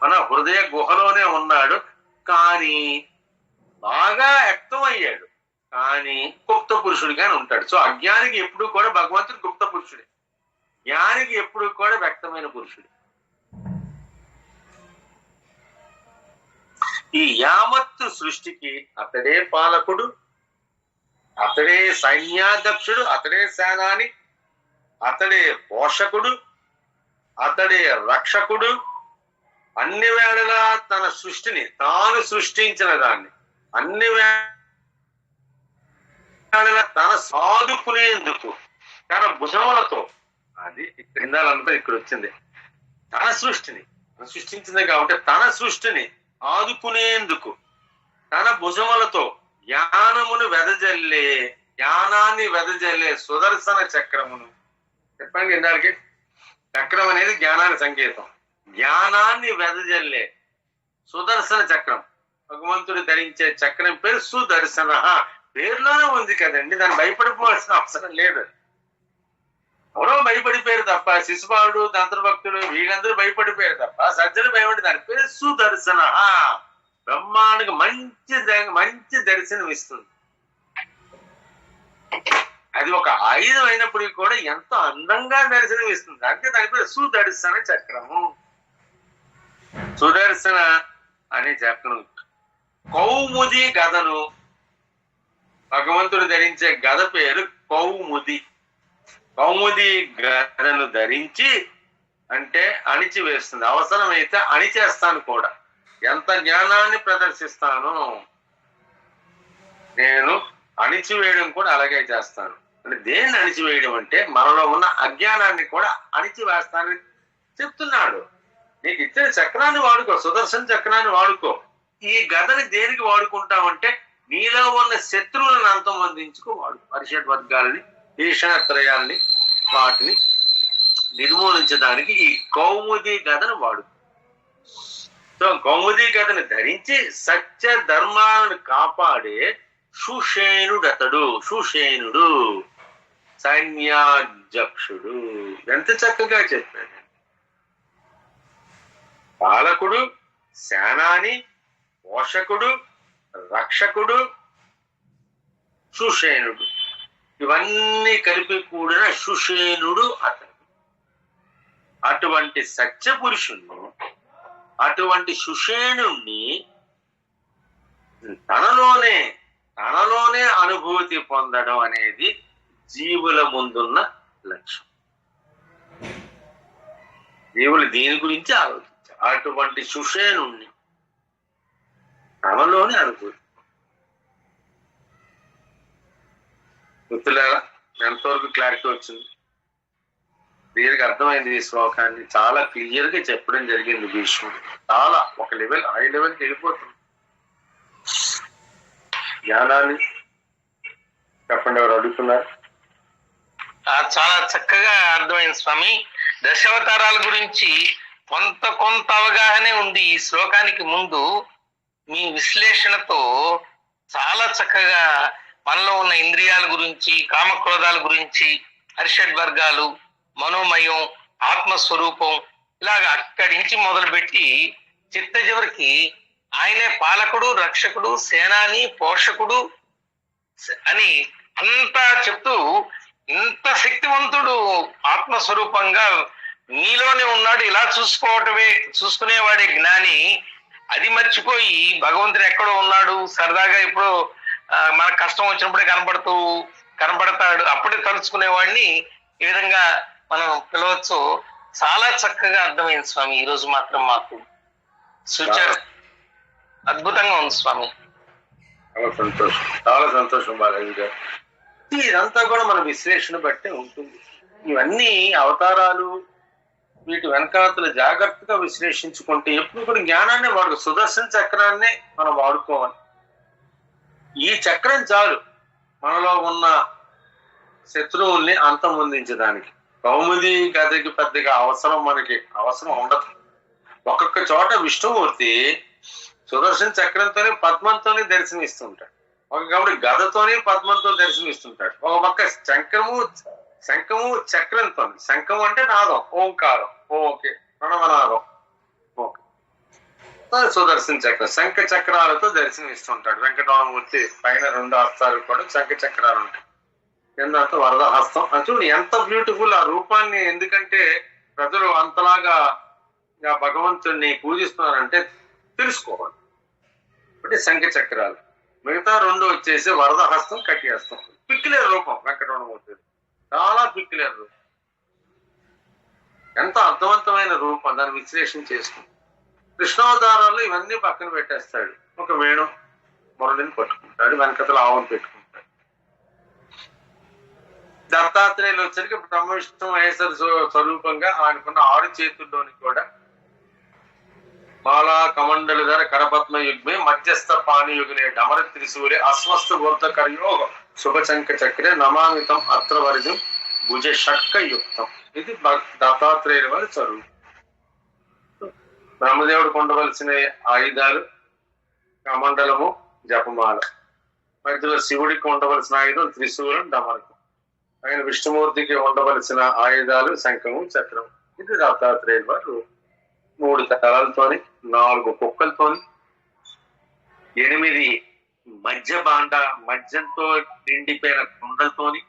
Speaker 1: మన హృదయ గుహలోనే ఉన్నాడు. కానీ బాగా వ్యక్తం అయ్యాడు, కానీ గుప్త పురుషుడిగానే ఉంటాడు. సో అజ్ఞానికి ఎప్పుడు కూడా భగవంతుడు గుప్త పురుషుడే, జ్ఞానికి ఎప్పుడు కూడా వ్యక్తమైన పురుషుడు. ఈ యావత్తు సృష్టికి అతడే పాలకుడు, అతడే సైన్యాధ్యక్షుడు, అతడే సేనాని, అతడే పోషకుడు, అతడే రక్షకుడు. అన్ని వేళలా తన సృష్టిని తాను సృష్టించిన దాన్ని అన్ని వేళలా తన సాదుకునేందుకు తన భుజములతో, అది క్రిందాలంతా ఇక్కడ వచ్చింది, తన సృష్టిని సృష్టించింది కాబట్టి తన సృష్టిని ఆదుకునేందుకు తన భుజములతో జ్ఞానాన్ని వెదజల్లే సుదర్శన చక్రమును. చెప్పండి ఇందానికి, చక్రం అనేది జ్ఞానానికి సంకేతం. జ్ఞానాన్ని వెదజల్లే సుదర్శన చక్రం, భగవంతుడు ధరించే చక్రం పేరు సుదర్శన. పేరులోనే ఉంది కదండి, దాన్ని భయపడిపోవాల్సిన అవసరం లేదు. ఎవరో భయపడిపోయారు తప్ప, శిశుపాలుడు తంత్రభక్తులు వీళ్ళందరూ భయపడిపోయారు తప్ప సజ్జలు భయపడి దాని పేరు సుదర్శన. బ్రహ్మానికి మంచి దర్శనం ఇస్తుంది. అది ఒక ఆయుధం అయినప్పటికీ కూడా ఎంతో అందంగా దర్శనం ఇస్తుంది. అంటే దాని పేరు సుదర్శన చక్రము. సుదర్శన అనే చక్రం. కౌముది గదను, భగవంతుడు ధరించే గద పేరు కౌముది. కౌముది గదను ధరించి అంటే అణిచివేస్తుంది, అవసరమైతే అణిచేస్తాను కూడా. ఎంత జ్ఞానాన్ని ప్రదర్శిస్తాను నేను, అణిచివేయడం కూడా అలాగే చేస్తాను. అంటే దేన్ని అణిచివేయడం అంటే మనలో ఉన్న అజ్ఞానాన్ని కూడా అణిచివేస్తానని చెప్తున్నాడు. నీకు ఇచ్చిన చక్రాన్ని వాడుకో, సుదర్శన చక్రాన్ని వాడుకో. ఈ గదని దేనికి వాడుకుంటావంటే నీలో ఉన్న శత్రువులను అంతమొందించుకో వాడు. పరిషత్ వర్గాలని, ఈషణత్రయాల్ని, వాటిని నిర్మూలించడానికి ఈ కౌముది గదను వాడు. సో కౌముది గదను ధరించి సత్య ధర్మాలను కాపాడే సుషేనుడతడు. సుషేనుడు సైన్యాధ్యక్షుడు. ఎంత చక్కగా చెప్పాడు. పాలకుడు, సేనాని, పోషకుడు, రక్షకుడు, సుషేనుడు, ఇవన్నీ కలిపి కూడిన సుషేనుడు అతడు. అటువంటి సత్య పురుషుణ్ణి, అటువంటి సుషేణుణ్ణి తనలోనే అనుభూతి పొందడం అనేది జీవుల ముందున్న లక్ష్యం. జీవులు దీని గురించి ఆలోచించారు. అటువంటి సుషేణుణ్ణి తనలోనే అనుభూతి. మిత్రులారా, ఎంతవరకు క్లారిటీ వచ్చింది? క్లియర్ గా అర్థమైంది. ఈ శ్లోకాన్ని చాలా క్లియర్ గా చెప్పడం జరిగింది భీష్ముడు. చాలా ఒక లెవెల్, హై లెవెల్కి వెళ్ళిపోతుంది. జ్ఞానాన్ని చెప్పండి, ఎవరు అడుగుతున్నారు?
Speaker 5: చాలా చక్కగా అర్థమైంది స్వామి. దశావతారాల గురించి కొంత అవగాహనే ఉంది ఈ శ్లోకానికి ముందు. మీ విశ్లేషణతో చాలా చక్కగా మనలో ఉన్న ఇంద్రియాల గురించి, కామక్రోధాల గురించి, హర్షడ్ వర్గాలు, మనోమయం, ఆత్మస్వరూపం, ఇలాగ అక్కడి నుంచి మొదలుపెట్టి చిట్ట చివరికి ఆయనే పాలకుడు, రక్షకుడు, సేనాని, పోషకుడు అని అంతా చెప్తూ ఇంత శక్తివంతుడు ఆత్మస్వరూపంగా నీలోనే ఉన్నాడు, ఇలా చూసుకునేవాడే జ్ఞాని. అది మర్చిపోయి భగవంతుడు ఎక్కడో ఉన్నాడు, సరదాగా ఇప్పుడు మనకు కష్టం వచ్చినప్పుడే కనపడతాడు, అప్పుడే తలుచుకునేవాడిని ఈ విధంగా మనం పిలవచ్చు. చాలా చక్కగా అర్థమైంది స్వామి. ఈ రోజు మాత్రం మాకు సూచన అద్భుతంగా ఉంది స్వామి.
Speaker 1: చాలా సంతోషం, చాలా సంతోషం బాలాజీ గారు. ఇదంతా కూడా మన విశ్లేషణ బట్టే ఉంటుంది. ఇవన్నీ అవతారాలు, వీటి వెనకాతలు జాగ్రత్తగా విశ్లేషించుకుంటే ఎప్పుడు కూడా జ్ఞానాన్ని సుదర్శన చక్రాన్ని మనం వాడుకోవాలి. ఈ చక్రం చాలు మనలో ఉన్న శత్రువుల్ని అంతమొందించడానికి. కౌముది గదకి పెద్దగా అవసరం ఉండదు. ఒక్కొక్క చోట విష్ణుమూర్తి సుదర్శన చక్రంతోనే పద్మంతోనే దర్శనమిస్తుంటాడు, ఒకప్పుడు గదతోనే పద్మంతో దర్శనమిస్తుంటాడు, ఒక పక్క శంఖము చక్రంతో. శంఖం అంటే నాదం, ఓంకారం, ఓకే ప్రణవనాదం, ఓకే. సుదర్శన చక్రం శంఖ చక్రాలతో దర్శనమిస్తుంటాడు. వెంకటరమణమూర్తి పైన 2 హస్తాలు కూడా శంఖ చక్రాలు ఉంటాయి, ఎందంతా వరద హస్తం. అది చూడు ఎంత బ్యూటిఫుల్ ఆ రూపాన్ని. ఎందుకంటే ప్రజలు అంతలాగా భగవంతుడిని పూజిస్తున్నారంటే తెలుసుకోవాలి. అంటే శంఖ చక్రాలు, మిగతా 2 వచ్చేసి వరద హస్తం, కటి హస్తం. పిక్కిలేరు రూపం వెంకటరమణమూర్తి, చాలా పిక్కిలేరు రూపం, ఎంత అర్థవంతమైన రూపం. దాన్ని విశ్లేషణ చేసుకుంటాం. కృష్ణావతారాల్లో ఇవన్నీ పక్కన పెట్టేస్తాడు. ఒక వేణు మురళిని పట్టుకుంటాడు, వెనకతలు ఆవును పెట్టుకుంటాడు. దత్తాత్రేయులు వచ్చరికి బ్రహ్మ విష్ణు మహేశ్వర స్వరూపంగా ఆయనకున్న 6 చేతుల్లోని కూడా మాలా కమండల ధర కరపద్మ యుగ్మే మధ్యస్థ పాణియుగ్నే డమర త్రిశూలే అస్వస్థ వృద్ధ కర్యోగ శుభశంఖ చక్రే నమామితం అత్రవర్జం భుజ షట్క యుక్తం. ఇది దత్తాత్రేయుల వారి స్వరూపం. బ్రహ్మదేవుడికి ఉండవలసిన ఆయుధాలు కమండలము, జపమాల. మధ్యలో శివుడికి ఉండవలసిన ఆయుధం త్రిశూలం, డమరకం. ఆయన విష్ణుమూర్తికి ఉండవలసిన ఆయుధాలు శంఖము, చక్రం. ఇది దత్తాత్రేయుల వారు 3 తలలతోని, 4 కుక్కలతోని, 8 మద్యంతో నిండిపోయిన కుండలతోని,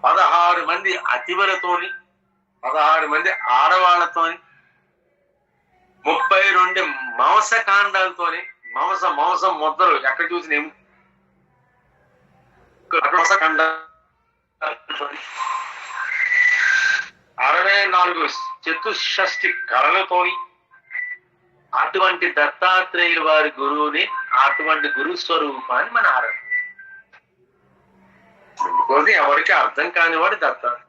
Speaker 1: 16 మంది అతివలతోని, 16 మంది ఆడవాళ్లతోని, 32 మాంసకాండాలతోని, మాంసం ముద్దలు ఎక్కడ చూసిన మాంసకాండాలతోని, 64 చతుషష్టి కళలతోని, అటువంటి దత్తాత్రేయుల వారి గురువుని, అటువంటి గురు స్వరూపాన్ని మన ఆరాధన. ఎవరికి అర్థం కానివాడు దత్తాత్రేయుడు.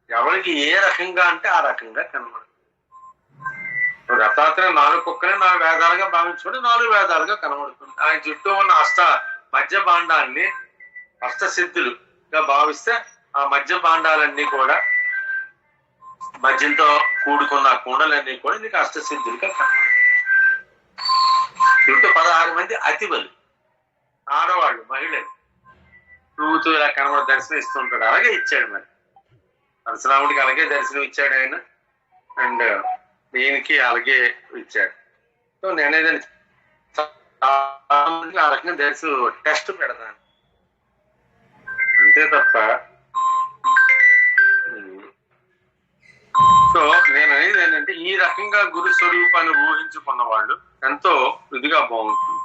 Speaker 1: ఎవరికి ఏ రకంగా అంటే ఆ రకంగా కనబడు. దత్తాత్రేయ 4 కుక్కలే 4 వేదాలుగా భావించుకుంటే 4 వేదాలుగా కనబడుతుంది. ఆయన చుట్టూ ఉన్న మధ్య భాండాన్ని అష్టసిద్ధులుగా భావిస్తే ఆ మధ్య భాండాలన్నీ కూడా, మధ్యంతో కూడుకున్న కుండలన్నీ కూడా నీకు అష్టసిద్ధులుగా కనబడుతుంది. చుట్టూ 16 మంది అతిబలు, ఆడవాళ్ళు, మహిళలు చూతూ ఇలా దర్శనం ఇస్తుంటాడు. అలాగే ఇచ్చాడు. మరి పరశురాముడికి అలాగే దర్శనం ఇచ్చాడు ఆయన, అండ్ దీనికి అలాగే ఇచ్చాడు. సో నేనేదని ఆ రకంగా దర్శనం టెస్ట్ పెడతాను అంతే తప్ప. సో నేను అనేది ఏంటంటే ఈ రకంగా గురు స్వరూపాన్ని ఊహించుకున్న వాళ్ళు ఎంతో ఇదిగా బాగుంటుంది.